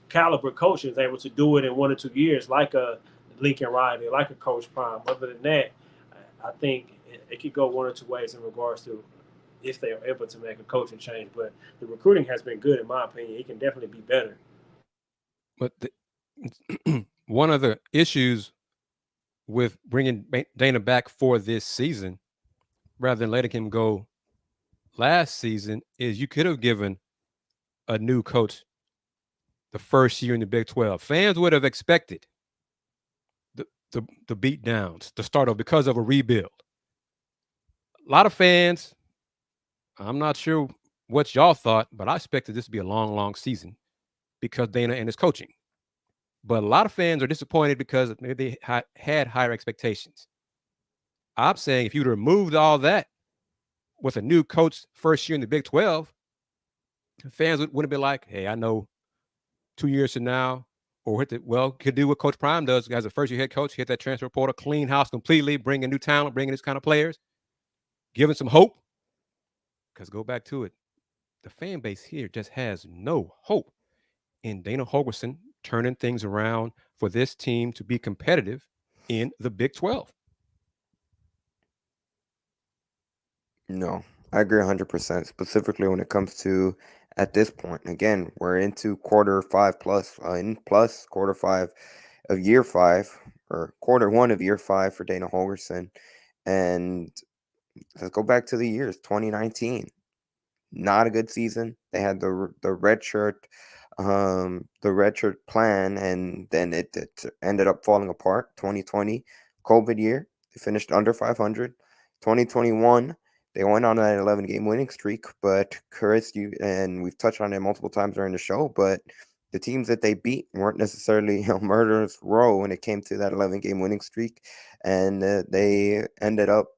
caliber coach is able to do it in 1 or 2 years, like a Lincoln Riley, like a Coach Prime. Other than that, I think it could go 1 or 2 ways in regards to if they are able to make a coaching change. But the recruiting has been good, in my opinion. It can definitely be better. But one of the issues with bringing Dana back for this season rather than letting him go last season is you could have given a new coach the first year in the Big 12. Fans would have expected the beat downs, the start of because of a rebuild. A lot of fans, I'm not sure what y'all thought, but I expected this to be a long, long season because Dana and his coaching. But a lot of fans are disappointed because maybe they had higher expectations. I'm saying if you'd removed all that with a new coach first year in the Big 12, fans wouldn't be like, hey, I know 2 years from now, or could do what Coach Prime does as a first-year head coach, hit that transfer portal, clean house completely, bring in new talent, bring in this kind of players, giving some hope. Because go back to it, the fan base here just has no hope in Dana Holgorsen turning things around for this team to be competitive in the Big 12. No, I agree 100%, specifically when it comes to at this point. Again, we're into quarter 5 plus, quarter 5 of year 5, or quarter 1 of year 5 for Dana Holgorsen. And let's go back to the years 2019. Not a good season. They had the red shirt, plan, and then it ended up falling apart. 2020, COVID year, they finished under 500. 2021, they went on an 11-game winning streak. But Kris, we've touched on it multiple times during the show, but the teams that they beat weren't necessarily a murderer's row when it came to that 11-game winning streak, and they ended up,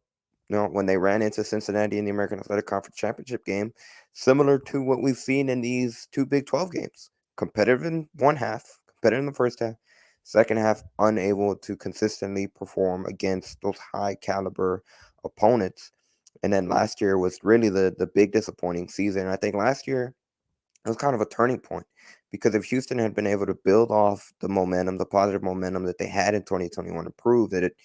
when they ran into Cincinnati in the American Athletic Conference Championship game, similar to what we've seen in these two Big 12 games. Competitive in one half, competitive in the first half, second half unable to consistently perform against those high caliber opponents. And then last year was really the big disappointing season. I think last year it was kind of a turning point, because if Houston had been able to build off the momentum, the positive momentum that they had in 2021, to prove that it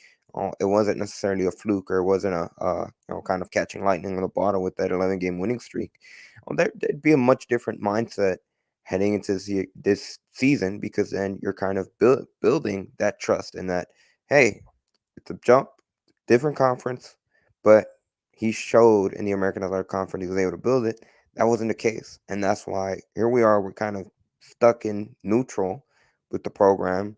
wasn't necessarily a fluke, or it wasn't a kind of catching lightning in the bottle with that 11-game winning streak, there'd be a much different mindset heading into this season, because then you're kind of building that trust in that, hey, it's a jump, different conference, but he showed in the American Athletic Conference he was able to build it. That wasn't the case, and that's why here we are. We're kind of stuck in neutral with the program,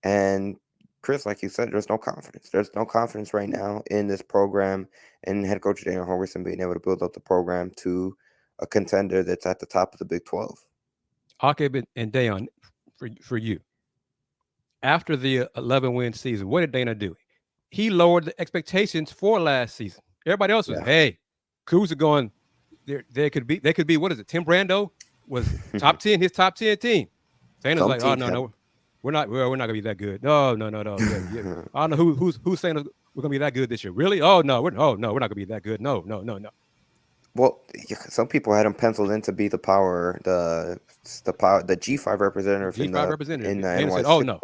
and Kris, like you said, there's no confidence. There's no confidence right now in this program, and head coach Dana Holgorsen being able to build up the program to a contender that's at the top of the Big 12. Aqib and Dayon, for you, after the 11-win season, what did Dana do? He lowered the expectations for last season. Everybody else was, hey, Coogs are going. They could be. What is it? Tim Brando was top 10, his top 10 team. Dana's like, oh no, we're not gonna be that good. No. Yeah. I don't know who's saying we're gonna be that good this year. Really? Oh no, we're not gonna be that good. No. Well, some people had him penciled in to be the G5 representative in the Dana NY said, oh no,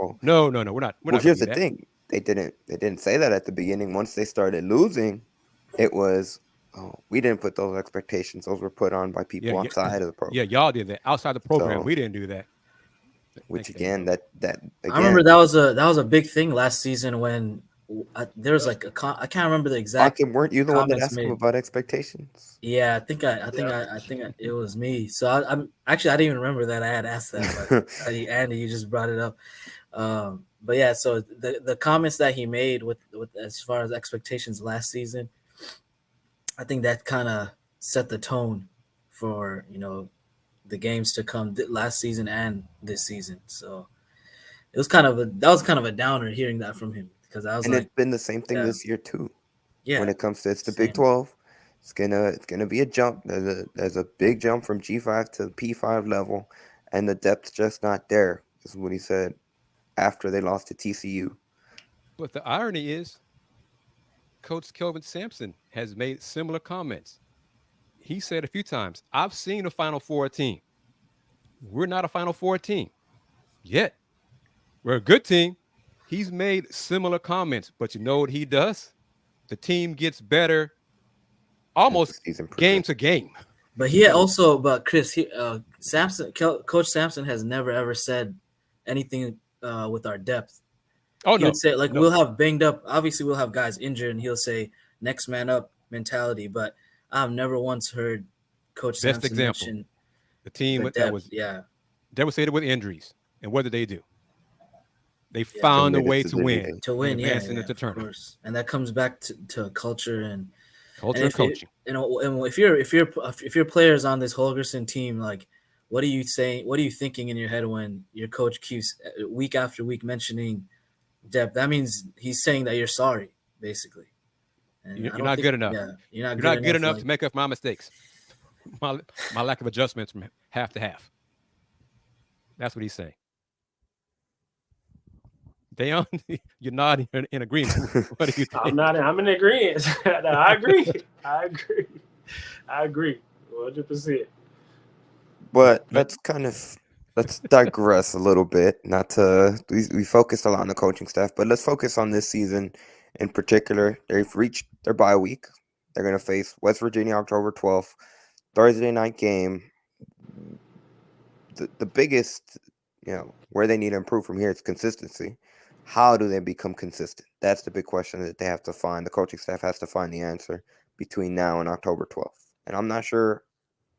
we're not. Well, here's the thing: they didn't say that at the beginning. Once they started losing, it was, we didn't put those expectations. Those were put on by people outside of the program. Yeah, y'all did that outside the program. We didn't do that. Which again, that again, I remember that was a big thing last season when there was like I can't remember the exact. Aqib, weren't you the one that asked him about expectations? Yeah, I think it was me. So I'm actually, I didn't even remember that I had asked that, but Andy, you just brought it up. But yeah, so the comments that he made with as far as expectations last season, I think that kind of set the tone for the games to come last season and this season. So that was kind of a downer hearing that from him, because I was it's been the same thing this year too. Yeah, when it comes to the Big 12, it's gonna be a jump. There's a big jump from G5 to P5 level, and the depth's just not there. Is what he said after they lost to TCU. But the irony is, Coach Kelvin Sampson has made similar comments. He said a few times, I've seen a Final Four team. We're not a Final Four team yet. We're a good team. He's made similar comments, but you know what he does? The team gets better almost game to game. But he also, but Kris, Coach Sampson has never ever said anything with our depth. Oh, he would say, like, we'll have banged up. Obviously, we'll have guys injured, and he'll say next man up mentality. But I've never once heard Coach Best Sampson example, mention the team that was devastated with injuries. And what did they do? They found a way to win. To win, into the tournament. Of course. And that comes back to culture and coaching. And if your players on this Holgerson team, like, what are you saying? What are you thinking in your head when your coach keeps week after week mentioning depth? That means he's saying that you're sorry, basically. And you're not good enough. Yeah, you're not good enough to make up my mistakes. My lack of adjustments from half to half. That's what he's saying. Dayon, you're not in agreement. What do you think? I'm in agreement. No, I agree. 100%. But let's digress a little bit. We focused a lot on the coaching staff, but let's focus on this season in particular. They've reached their bye week. They're going to face West Virginia October 12th, Thursday night game. The biggest, where they need to improve from here is consistency. How do they become consistent? That's the big question that they have to find. The coaching staff has to find the answer between now and October 12th. And I'm not sure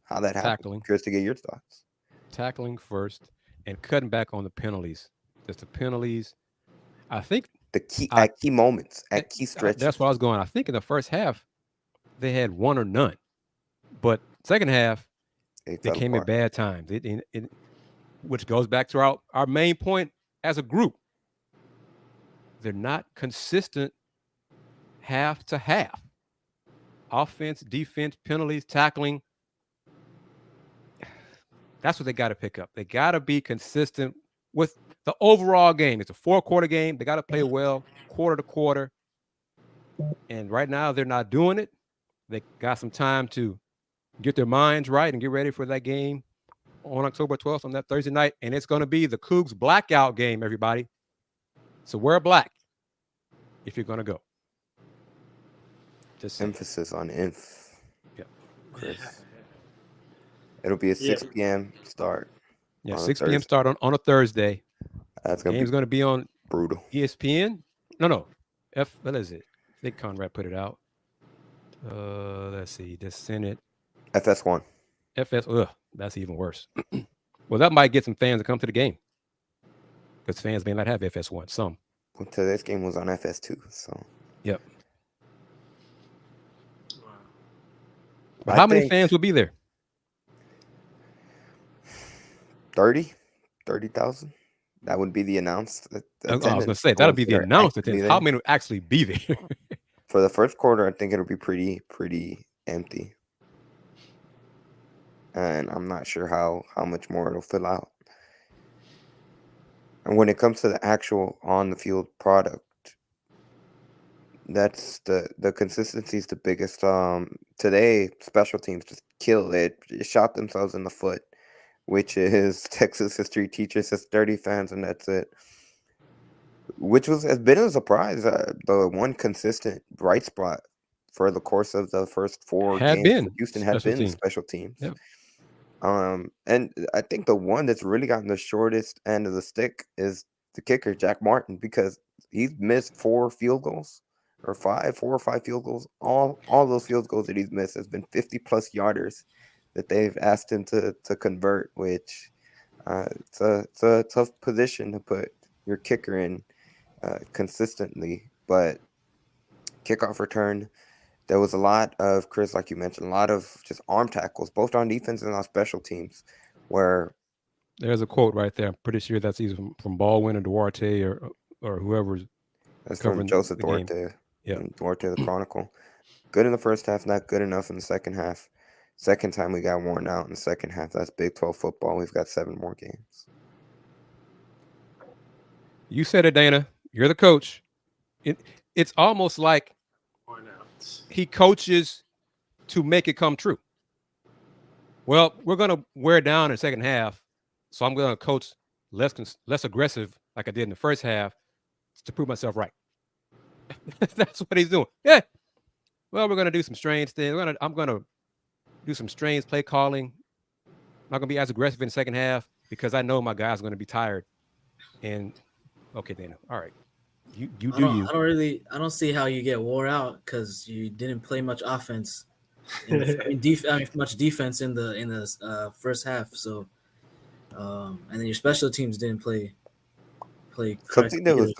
how that happens. Curious to get your thoughts. Tackling first and cutting back on the penalties. Just the penalties. I think at key moments, at key stretches. That's where I was going. I think in the first half, they had one or none. But second half, they came at bad times. Which goes back to our main point as a group. They're not consistent half to half. Offense, defense, penalties, tackling. That's what they got to pick up. They got to be consistent with the overall game. It's a 4-quarter game. They got to play well, quarter to quarter. And right now, they're not doing it. They got some time to get their minds right and get ready for that game on October 12th on that Thursday night. And it's going to be the Cougs blackout game, everybody. So wear black if you're going to go. Just emphasis on inf. Yeah. Kris. It'll be a 6 p.m. start. Yeah, 6 p.m. start on a Thursday. That's going to be on brutal. ESPN? No. What is it? I think Conrad put it out. Let's see. Just send it. FS1. That's even worse. Well, that might get some fans to come to the game. Because fans may not have FS1. Some. Well, today's game was on FS2, so. Yep. But how many fans will be there? 30,000. That would be the announced. I was going to say, that'll be the announced attendance. How many will actually be there? For the first quarter, I think it'll be pretty empty. And I'm not sure how much more it'll fill out. And when it comes to the actual on-the-field product, that's the consistency is the biggest. Today, special teams just killed it. It shot themselves in the foot, which is Texas history teacher says 30 fans, and that's it. Which has been a surprise. The one consistent bright spot for the course of the first 4 games for Houston had been special teams. Yep. And I think the one that's really gotten the shortest end of the stick is the kicker, Jack Martin, because he's missed 4 field goals or 4 or 5 field goals. All those field goals that he's missed has been 50-plus yarders that they've asked him to convert, which it's a tough position to put your kicker in consistently. But kickoff return, there was a lot of, Kris, like you mentioned, a lot of just arm tackles, both on defense and on special teams, where there's a quote right there. I'm pretty sure that's either from Baldwin or Duarte or whoever's. That's from Joseph Duarte. Yeah, Duarte, the Chronicle. Good in the first half, not good enough in the second half. Second time we got worn out in the second half. That's Big 12 football. We've got 7 more games. You said it, Dana. You're the coach. It's almost like he coaches to make it come true. Well, we're going to wear down in the second half, so I'm going to coach less aggressive like I did in the first half to prove myself right. That's what he's doing. Yeah. Well, we're going to do some strange things. I'm going to do some strange play calling. I'm not going to be as aggressive in the second half because I know my guys are going to be tired. And okay, then, all right. You do you. I don't see how you get wore out because you didn't play much offense. Much defense in the first half. So, and then your special teams didn't play. Something that was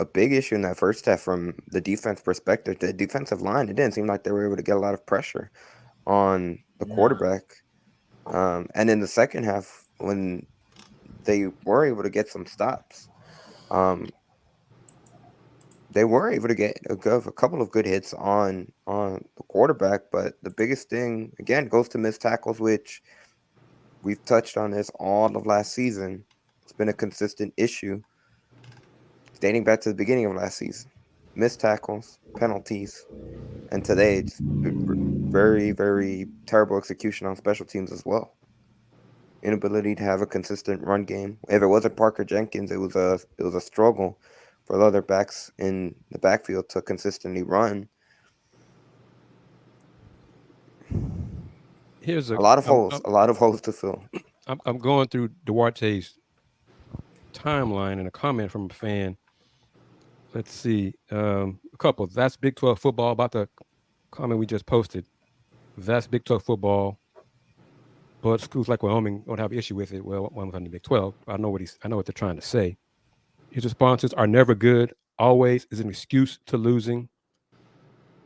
a big issue in that first half from the defense perspective. The defensive line, it didn't seem like they were able to get a lot of pressure on the quarterback. And in the second half, when they were able to get some stops, they were able to get a couple of good hits on the quarterback. But the biggest thing, again, goes to missed tackles, which we've touched on this all of last season. It's been a consistent issue dating back to the beginning of last season. Missed tackles, penalties, and today it's very, very terrible execution on special teams as well. Inability to have a consistent run game. If it wasn't Parker Jenkins, it was a struggle for the other backs in the backfield to consistently run. Here's a lot of holes to fill. I'm going through Duarte's timeline and a comment from a fan. Let's see. A couple. That's Big 12 football about the comment we just posted. That's Big 12 football. But schools like Wyoming don't have an issue with it. Well, one was on the Big 12. I know what they're trying to say. His responses are never good. Always is an excuse to losing.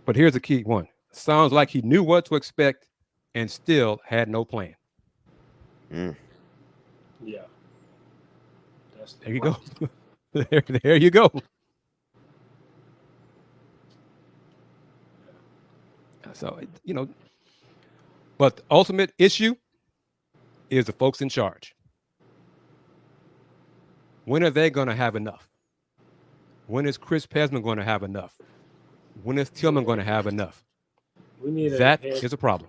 But here's the key one. Sounds like he knew what to expect and still had no plan. Yeah. There you go. there you go. So, but the ultimate issue is the folks in charge. When are they going to have enough? When is Kris Pesman going to have enough? When is Tillman going to have enough? That is a problem.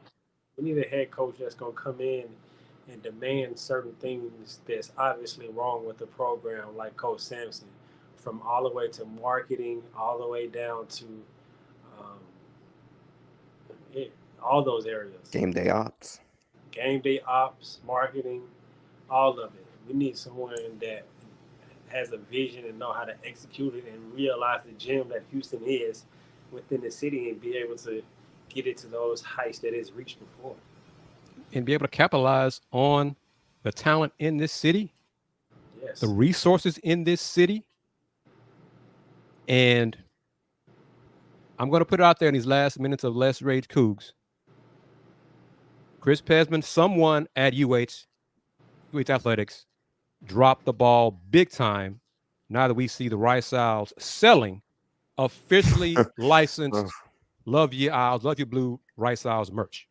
We need a head coach that's going to come in and demand certain things that's obviously wrong with the program, like Coach Sampson, from all the way to marketing, all the way down to all those areas. Game day ops, marketing, all of it. We need someone that has a vision and know how to execute it and realize the gem that Houston is within the city and be able to get it to those heights that it's reached before. And be able to capitalize on the talent in this city, yes, the resources in this city. And I'm going to put it out there in these last minutes of Let's Rage Coogs. Kris Pesman, someone at UH Athletics, dropped the ball big time. Now that we see the Rice Owls selling officially licensed Love You Owls, Love You Blue Rice Owls merch.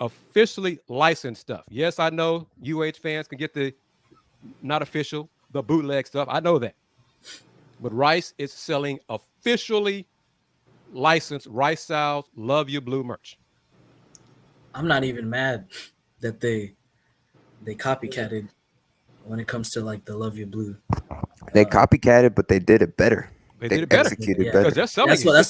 Officially licensed stuff. Yes, I know UH fans can get the not official, the bootleg stuff. I know that. But Rice is selling officially licensed Rice Owls Love You Blue merch. I'm not even mad that they copycatted when it comes to like the Love You Blue. They copycatted, but they did it better. They did it better. Executed better. That's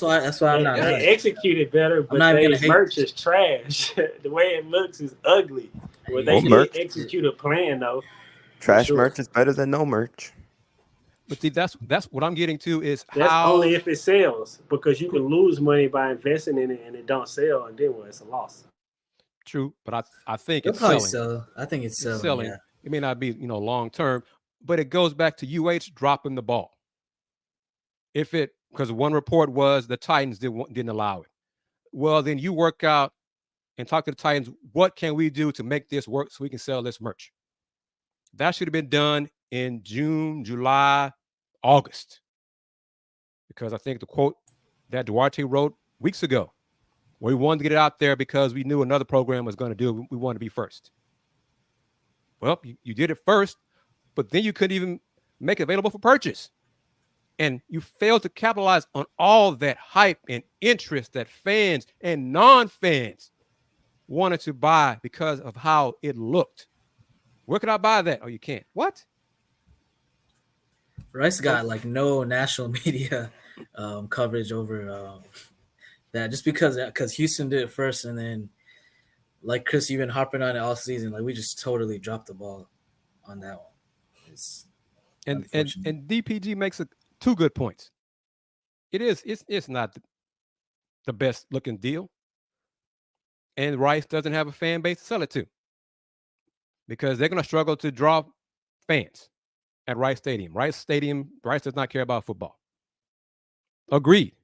why I'm not mad. They executed better, but their merch is trash. The way it looks is ugly. Well, they did execute a plan though. Trash merch is better than no merch. But see, that's what I'm getting to is that's only if it sells, because you can lose money by investing in it and it don't sell, and then it's a loss. True, but I think it's selling. I think it's selling. Yeah. It may not be long term, but it goes back to UH dropping the ball. Because one report was the Titans didn't allow it. Well, then you work out and talk to the Titans. What can we do to make this work so we can sell this merch? That should have been done in June, July, August. Because I think the quote that Duarte wrote weeks ago, we wanted to get it out there because we knew another program was going to do it. We wanted to be first. Well, you did it first, but then you couldn't even make it available for purchase. And you failed to capitalize on all that hype and interest that fans and non-fans wanted to buy because of how it looked. Where could I buy that? Oh, you can't. What? Rice got like no national media coverage over that, just because Houston did it first, and then like Kris, you've been harping on it all season. Like we just totally dropped the ball on that one. It's And unfortunate. DPG makes two good points. It's not the best looking deal, and Rice doesn't have a fan base to sell it to because they're going to struggle to draw fans at Rice Stadium. Rice does not care about football. Agreed.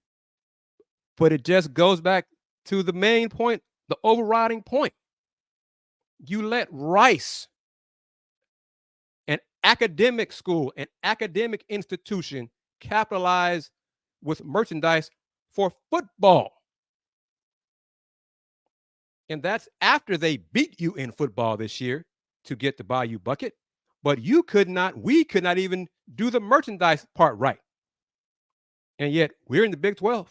But it just goes back to the main point, the overriding point. You let Rice, an academic school, an academic institution, capitalize with merchandise for football. And that's after they beat you in football this year to get the Bayou bucket. But we could not even do the merchandise part right. And yet we're in the Big 12.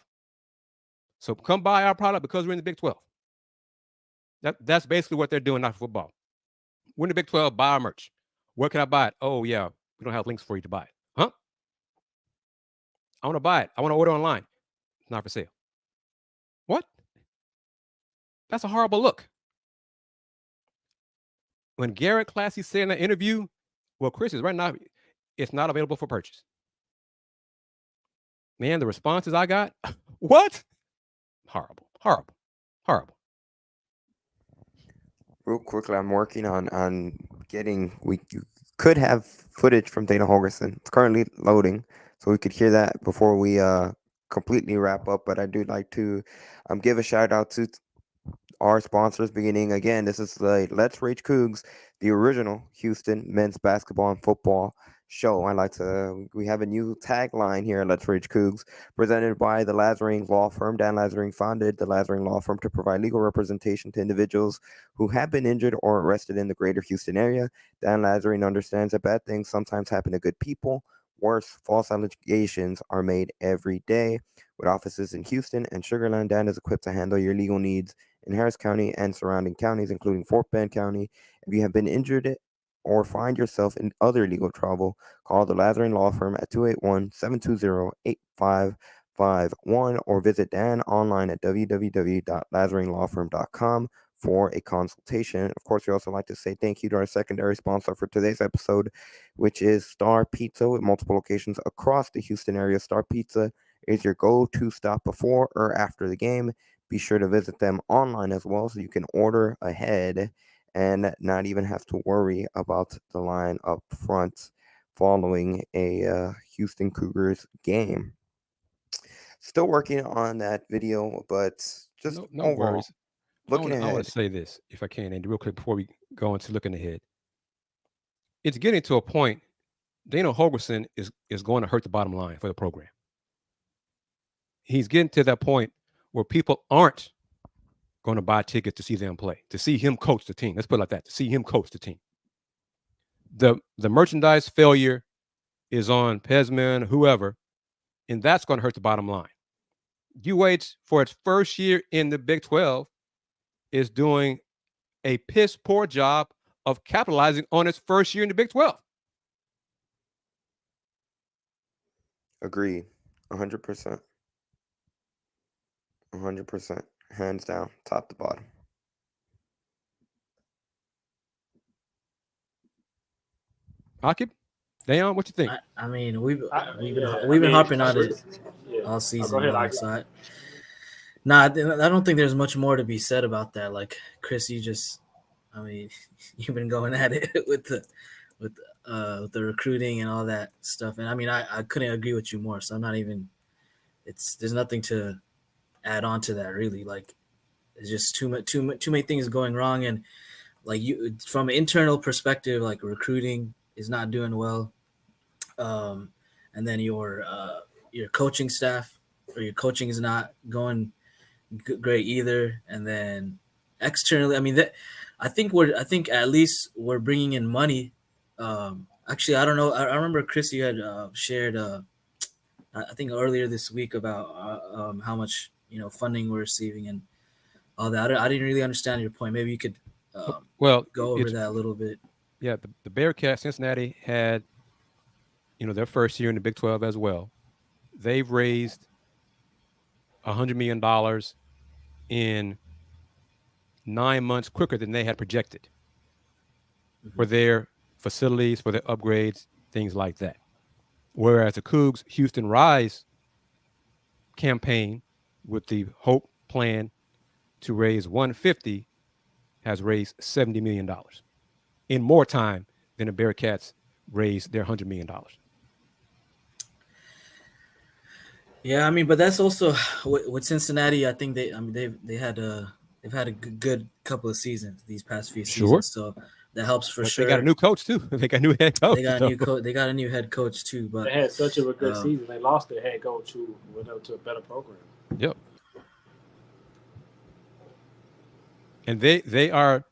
So come buy our product because we're in the Big 12. That's basically what they're doing, not football. We're in the Big 12, buy our merch. Where can I buy it? Oh, yeah, we don't have links for you to buy it. Huh? I want to buy it. I want to order online. It's not for sale. What? That's a horrible look. When Garrett Classy said in that interview, well, Kris is right now, it's not available for purchase. Man, the responses I got, what? Horrible. Real quickly, I'm working on getting. You could have footage from Dana Holgerson. It's currently loading, so we could hear that before we completely wrap up. But I do like to give a shout out to our sponsors. Beginning again, this is the Let's Rage Coogs, the original Houston men's basketball and football show. We have a new tagline here at Let's Rage Coogs, presented by the Lazarine law firm. Dan Lazarine founded the Lazarine law firm to provide legal representation to individuals who have been injured or arrested in the greater Houston area. Dan Lazarine understands that bad things sometimes happen to good people. Worse, false allegations are made every day. With offices in Houston and Sugar Land, Dan is equipped to handle your legal needs in Harris County and surrounding counties, including Fort Bend County. If you have been injured or find yourself in other legal trouble, call the Lazarine Law Firm at 281-720-8551 or visit Dan online at www.lazarinelawfirm.com for a consultation. Of course, we also like to say thank you to our secondary sponsor for today's episode, which is Star Pizza, with multiple locations across the Houston area. Star Pizza is your go-to stop before or after the game. Be sure to visit them online as well so you can order ahead and not even have to worry about the line up front following a Houston Cougars game. Still working on that video, but just no overall, worries. looking I want ahead. to say this, if I can, Andy, real quick before we go into looking ahead. It's getting to a point, Dana Holgerson is going to hurt the bottom line for the program. He's getting to that point where people aren't going to buy tickets to see them play, to see him coach the team. Let's put it like that, to see him coach the team. The merchandise failure is on Pesman, whoever, and that's going to hurt the bottom line. UH, for its first year in the Big 12, is doing a piss poor job of capitalizing on its first year in the Big 12. Agreed. 100%. 100%. Hands down, top to bottom. Aqib, Dayon, what you think? I mean, we've been hopping on it all season. Go ahead, long, so I don't think there's much more to be said about that. Like Kris, you've been going at it with the recruiting and all that stuff, and I mean, I couldn't agree with you more. So I'm not even. There's nothing to add on to that really. Like it's just too many things going wrong, and like you from an internal perspective, like recruiting is not doing well, and then your coaching staff or your coaching is not going great either, and then externally, I mean I think at least we're bringing in money. Actually, I don't know. I remember Kris, you had shared I think earlier this week about how much funding we're receiving and all that. I didn't really understand your point. Maybe you could well go over that a little bit. Yeah, the Bearcats, Cincinnati had their first year in the Big 12 as well. They've raised $100 million in 9 months quicker than they had projected for their facilities, for their upgrades, things like that. Whereas the Cougs Houston Rise campaign with the Hope plan to raise $150 has raised $70 million in more time than the Bearcats raised their $100 million. Yeah, I mean, but that's also with Cincinnati. I think they've had a good couple of seasons these past few seasons, so that helps for sure. They got a new coach too. They got a new head coach. They got a new head coach too. But they had such a good season. They lost their head coach who went up to a better program. Yep. And they are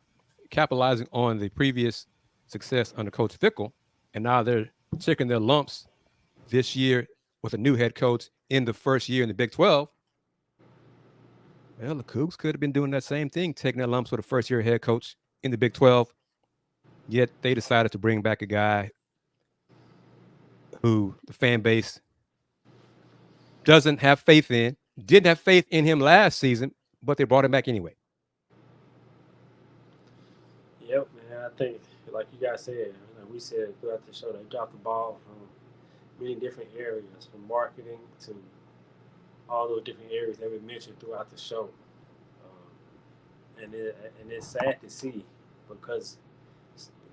capitalizing on the previous success under Coach Fickle, and now they're taking their lumps this year with a new head coach in the first year in the Big 12. Well, the Cougs could have been doing that same thing, taking their lumps with a first-year head coach in the Big 12, yet they decided to bring back a guy who the fan base doesn't have faith in, didn't have faith in him last season, but they brought him back anyway. Yep, man. I think, like you guys said, we said throughout the show, they dropped the ball from many different areas, from marketing to all those different areas that we mentioned throughout the show. And it's sad to see because,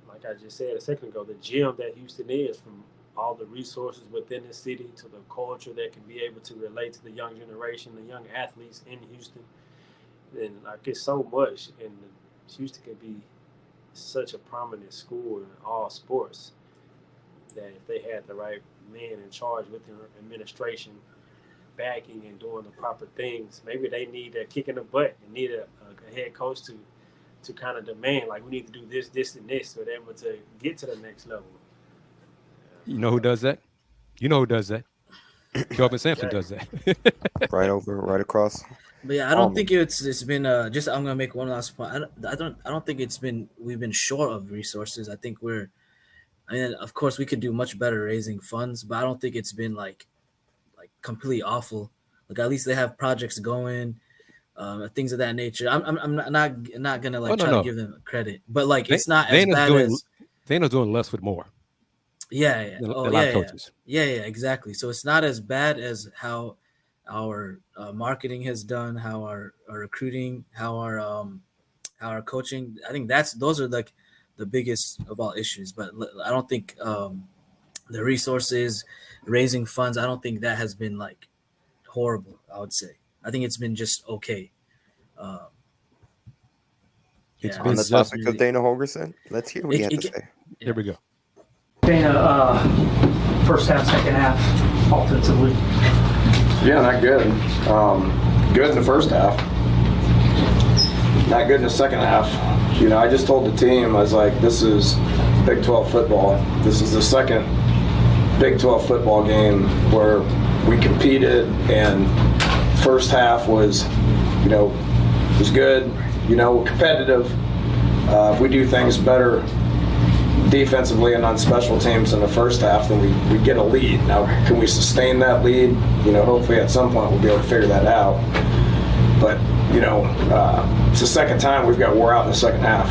like I just said a second ago, the gem that Houston is, from all the resources within the city to the culture that can be able to relate to the young generation, the young athletes in Houston. And like it's so much, and Houston can be such a prominent school in all sports that if they had the right man in charge with their administration backing and doing the proper things, maybe they need a kick in the butt and need a head coach to kind of demand, like, we need to do this, this, and this so they're able to get to the next level. You know who does that? You know who does that? Kelvin Sampson does that. right across. But yeah, I don't think it's been just. I'm gonna make one last point. I don't think we've been short of resources. I think of course we could do much better raising funds, but I don't think it's been like completely awful. Like at least they have projects going, things of that nature. I'm not gonna try to give them credit, but it's not as bad as Dana's doing less with more. Yeah. A lot of coaches. Yeah, exactly. So it's not as bad as how our marketing has done, how our recruiting, how our coaching. I think those are like the biggest of all issues. But I don't think the resources, raising funds, I don't think that has been like horrible. I would say. I think it's been just okay. It's been on the topic of Dana Holgorsen. Let's hear what he had to say. Here we go. Dana, first half, second half, offensively. Yeah, not good. Good in the first half. Not good in the second half. I just told the team, I was like, this is Big 12 football. This is the second Big 12 football game where we competed, and first half was good, competitive. If we do things better defensively and on special teams in the first half, then we get a lead. Now, can we sustain that lead? Hopefully at some point we'll be able to figure that out. But, it's the second time we've got wore out in the second half.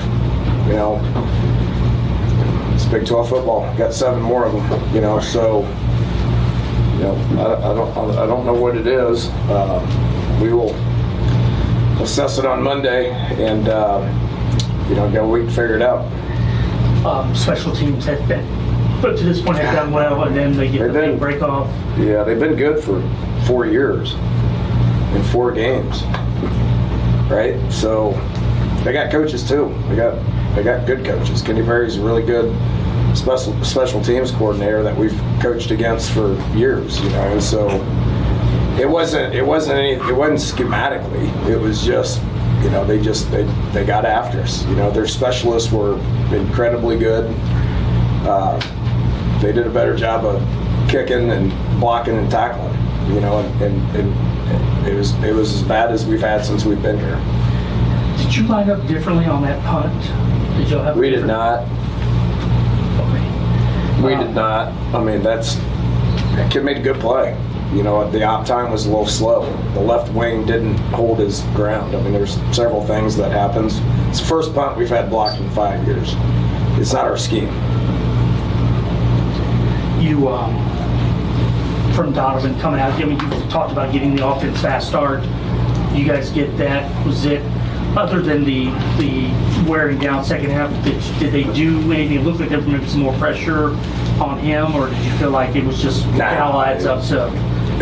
It's Big 12 football. Got 7 more of them, so, I don't know what it is. We will assess it on Monday and, get a week to figure it out. Special teams have been, but to this point have done well, and then they get the big break off. Yeah, they've been good for 4 years in 4 games, right? So they got coaches too. They got good coaches. Kenny Berry's a really good special teams coordinator that we've coached against for years, and so it wasn't schematically. It was just. They got after us. Their specialists were incredibly good. They did a better job of kicking and blocking and tackling. you know, and it was as bad as we've had since we've been here. Did you line up differently on that punt? Did y'all have? We did not. Okay. We did not. I mean, that kid made a good play. You know, the op time was a little slow. The left wing didn't hold his ground. I mean, there's several things that happens. It's the first punt we've had blocked in 5 years. It's not our scheme. You, from Donovan coming out, I mean, you talked about getting the offense fast start. You guys get that. Was it, other than the wearing down second half, did they do anything? It looked like there was maybe some more pressure on him, or did you feel like it was just allies up to?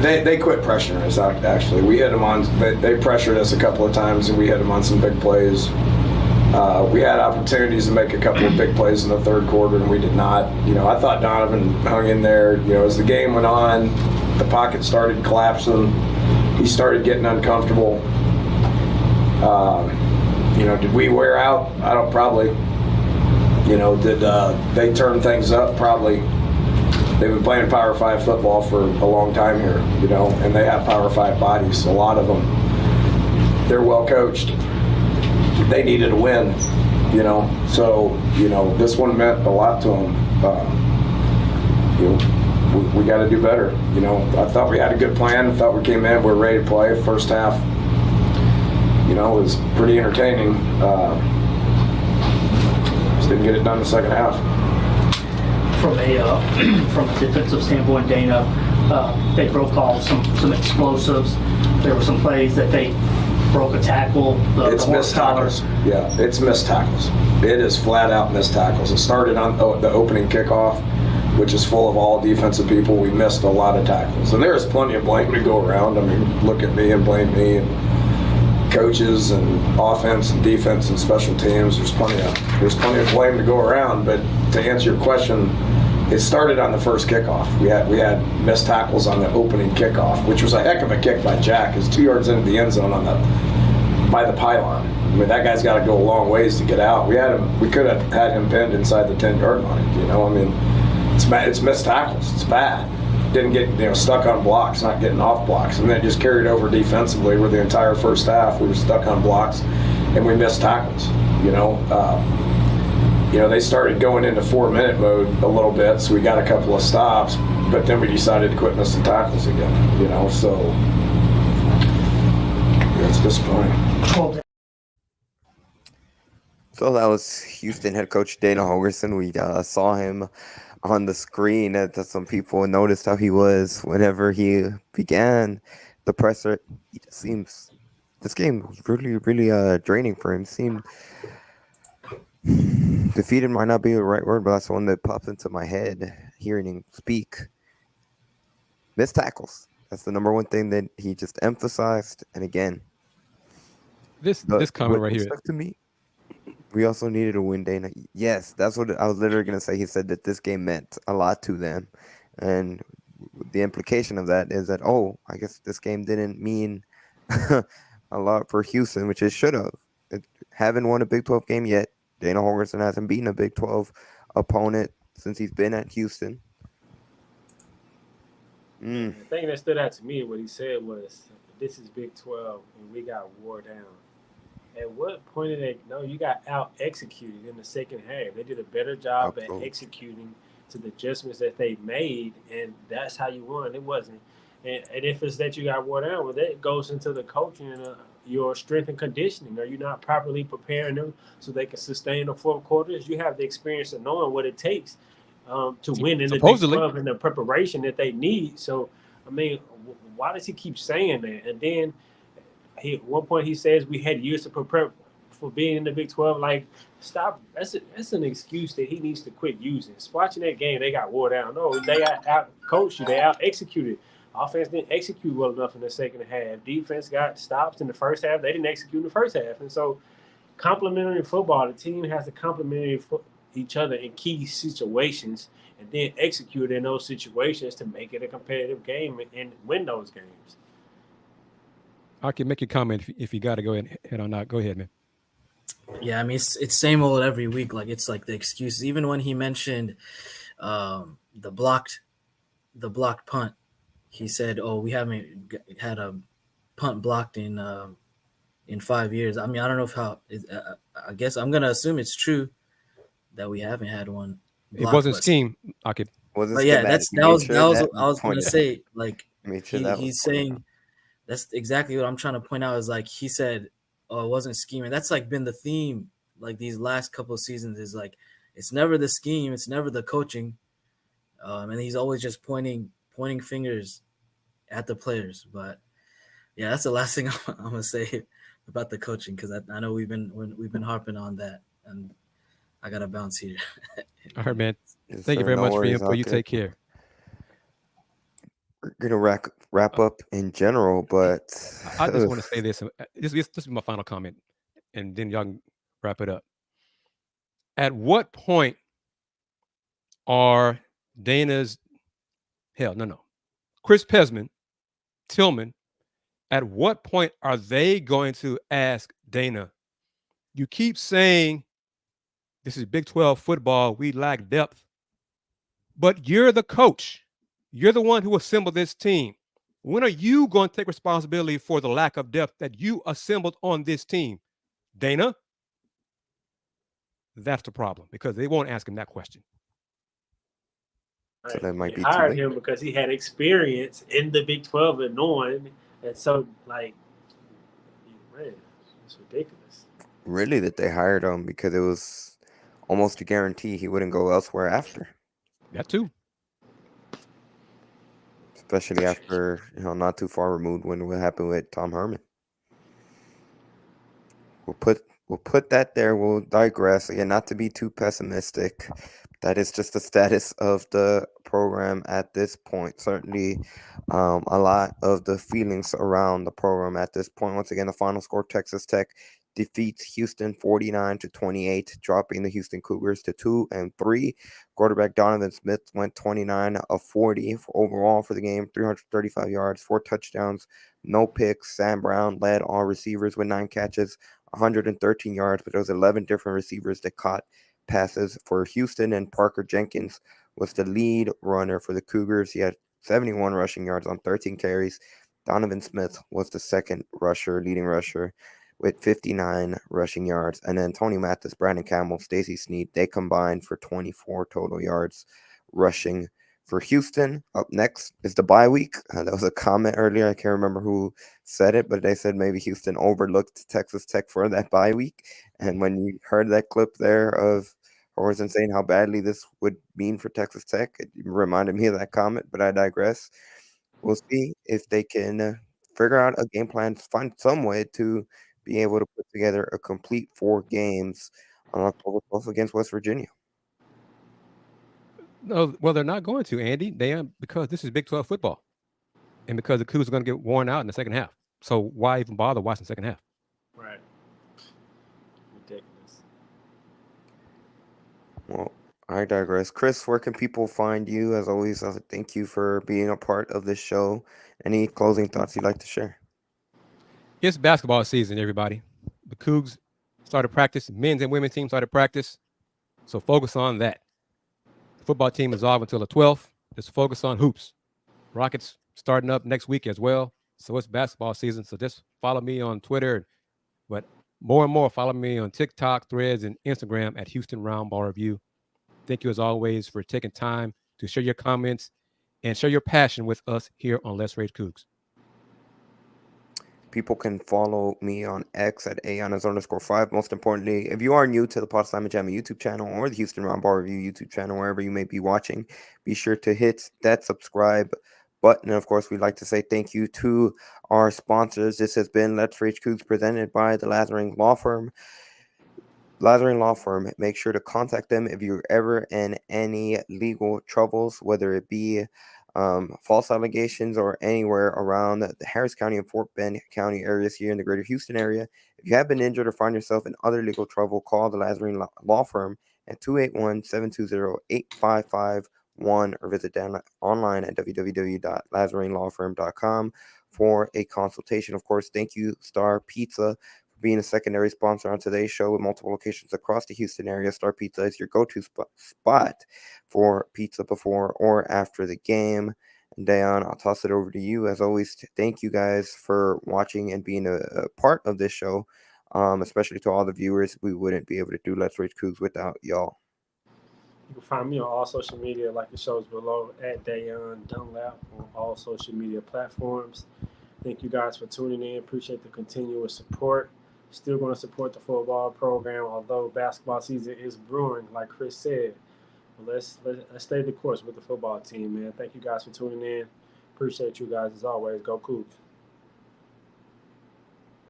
They quit pressuring us, actually. We hit them on, they pressured us a couple of times, and we hit them on some big plays. We had opportunities to make a couple of big plays in the third quarter, and we did not. You know, I thought Donovan hung in there. You know, as the game went on, the pocket started collapsing. He started getting uncomfortable. You know, did we wear out? I don't probably. You know, did they turn things up? Probably. They've been playing Power 5 football for a long time here, you know, and they have Power 5 bodies, a lot of them. They're well coached. They needed a win, you know, so, you know, this one meant a lot to them. You know, we got to do better. You know, I thought we had a good plan. I thought we came in, we were ready to play. First half, you know, was pretty entertaining. Just didn't get it done in the second half. From a defensive standpoint, Dana, they broke off some explosives. There were some plays that they broke a tackle. It's missed tackles. Yeah, it's missed tackles. It is flat out missed tackles. It started on the opening kickoff, which is full of all defensive people. We missed a lot of tackles, and there's plenty of blame to go around. I mean, look at me and blame me, and coaches and offense and defense and special teams. There's plenty of blame to go around. But to answer your question, it started on the first kickoff. We had missed tackles on the opening kickoff, which was a heck of a kick by Jack. It's 2 yards into the end zone by the pylon. I mean, that guy's got to go a long ways to get out. We could have had him pinned inside the 10-yard line. You know, I mean, it's missed tackles. It's bad. Didn't get stuck on blocks, not getting off blocks, and then just carried over defensively. Where the entire first half we were stuck on blocks, and we missed tackles. You know, they started going into 4-minute mode a little bit, so we got a couple of stops, but then we decided to quit missing tackles again, you know, so that's disappointing. So that was Houston head coach Dana Holgorsen. We saw him on the screen that some people noticed how he was whenever he began the presser. He just seems, this game was really, really draining for him. Seemed defeated might not be the right word, but that's the one that pops into my head hearing him speak. Missed tackles. That's the number one thing that he just emphasized. And again, this comment right here. Stuck to me. We also needed a win, Dana. Yes, that's what I was literally going to say. He said that this game meant a lot to them. And the implication of that is that, oh, I guess this game didn't mean a lot for Houston, which it should have. It haven't won a Big 12 game yet. Dana Holgorsen hasn't beaten a Big 12 opponent since he's been at Houston. The thing that stood out to me, what he said was, this is Big 12, and we got wore down. At what point did they know you got out-executed in the second half? They did a better job at executing to the adjustments that they made, and that's how you won. It wasn't. And if it's that you got wore down, well, that goes into the coaching and your strength and conditioning. Are you not properly preparing them so they can sustain the fourth quarters? You have the experience of knowing what it takes to win in the Big 12 and the preparation that they need. So, I mean, why does he keep saying that? And then at one point he says we had years to prepare for being in the Big 12. Like, stop. That's an excuse that he needs to quit using. Watching that game, they got wore down. No, they out-coached you. They out-executed. Offense didn't execute well enough in the second half. Defense got stops in the first half. They didn't execute in the first half. And so, complementary football, the team has to complement each other in key situations and then execute in those situations to make it a competitive game and win those games. I can make a comment if you got to go ahead or not. Go ahead, man. Yeah, I mean, it's same old every week. Like, it's like the excuses. Even when he mentioned the blocked punt, he said, "Oh, we haven't had a punt blocked in 5 years." I mean, I don't know I guess I'm gonna assume it's true that we haven't had one It blocked, wasn't scheme, Aqib. Was it but yeah, schematic? that's He that made was sure that I was gonna pointed out. say, like, Made sure that was he's pointed out. saying that's exactly what I'm trying to point out. Is like he said, "Oh, it wasn't scheming." That's like been the theme, like these last couple of seasons. Is like it's never the scheme, it's never the coaching, and he's always just pointing fingers at the players. But yeah, that's the last thing I'm gonna say about the coaching, because I know we've been harping on that, and I gotta bounce here. I heard, man. Yes, Thank you sir. very No much for your worries input. out You there. take care. We're gonna wrap up in general, but I just want to say this. This is my final comment, and then y'all can wrap it up. At what point are Dana's Chris Pesman, Tillman? At what point are they going to ask Dana? You keep saying this is Big 12 football. We lack depth, but you're the coach. You're the one who assembled this team. When are you going to take responsibility for the lack of depth that you assembled on this team, Dana? That's the problem, because they won't ask him that question. so that might They be too hired late. him because he had experience in the Big 12 and knowing, and so like, man, it's ridiculous. Really, that they hired him because it was almost a guarantee he wouldn't go elsewhere after. That too. Especially after, not too far removed when what happened with Tom Herman. We'll put that there. We'll digress again, not to be too pessimistic. That is just the status of the program at this point. Certainly, a lot of the feelings around the program at this point. Once again, the final score: Texas Tech defeats Houston 49-28, dropping the Houston Cougars to 2-3. Quarterback Donovan Smith went 29 of 40 overall for the game, 335 yards, 4 touchdowns, no picks. Sam Brown led all receivers with 9 catches, 113 yards, but there was 11 different receivers that caught passes for Houston, and Parker Jenkins was the lead runner for the Cougars. He had 71 rushing yards on 13 carries. Donovan Smith was the second leading rusher, with 59 rushing yards. And then Tony Mathis, Brandon Campbell, Stacey Sneed, they combined for 24 total yards rushing for Houston. Up next is the bye week. That was a comment earlier. I can't remember who said it, but they said maybe Houston overlooked Texas Tech for that bye week. And when you heard that clip there of Horizon saying how badly this would mean for Texas Tech, it reminded me of that comment, but I digress. We'll see if they can figure out a game plan, find some way to be able to put together a complete 4 games on October 12th against West Virginia. No, well, they're not going to, Andy. Because this is Big 12 football, and because the Cougars are going to get worn out in the second half. So why even bother watching the second half? Right. Ridiculous. Well, I digress. Kris, where can people find you? As always, thank you for being a part of this show. Any closing thoughts you'd like to share? It's basketball season, everybody. The Cougs started practice. Men's and women's team started practice. So focus on that. The football team is off until the 12th. Just focus on hoops. Rockets starting up next week as well. So it's basketball season. So just follow me on Twitter. But more and more, follow me on TikTok, Threads, and Instagram at Houston Roundball Review. Thank you, as always, for taking time to share your comments and share your passion with us here on Let's Rage Coogs. People can follow me on X at Yanez_5. Most importantly, if you are new to the Pot Simon Jamma YouTube channel or the Houston Roundball Review YouTube channel, wherever you may be watching, be sure to hit that subscribe button. And of course, we'd like to say thank you to our sponsors. This has been Let's Rage Coogs presented by the Lazarine Law Firm. Lazarine Law Firm, make sure to contact them if you're ever in any legal troubles, whether it be false allegations or anywhere around the Harris County and Fort Bend County areas here in the greater Houston area. If you have been injured or find yourself in other legal trouble, call the Lazarine Law Firm at 281-720-8551 or visit them online at www.lazarinelawfirm.com for a consultation. Of course, thank you, Star Pizza, being a secondary sponsor on today's show with multiple locations across the Houston area. Star Pizza is your go-to spot for pizza before or after the game. And Dayon, I'll toss it over to you. As always, thank you guys for watching and being a part of this show, especially to all the viewers. We wouldn't be able to do Let's Rage Coogs without y'all. You can find me on all social media, like it shows below, at Dayon Dunlap on all social media platforms. Thank you guys for tuning in. Appreciate the continuous support. Still going to support the football program, although basketball season is brewing, like Kris said. But let's stay the course with the football team, man. Thank you guys for tuning in. Appreciate you guys as always. Go Cougs.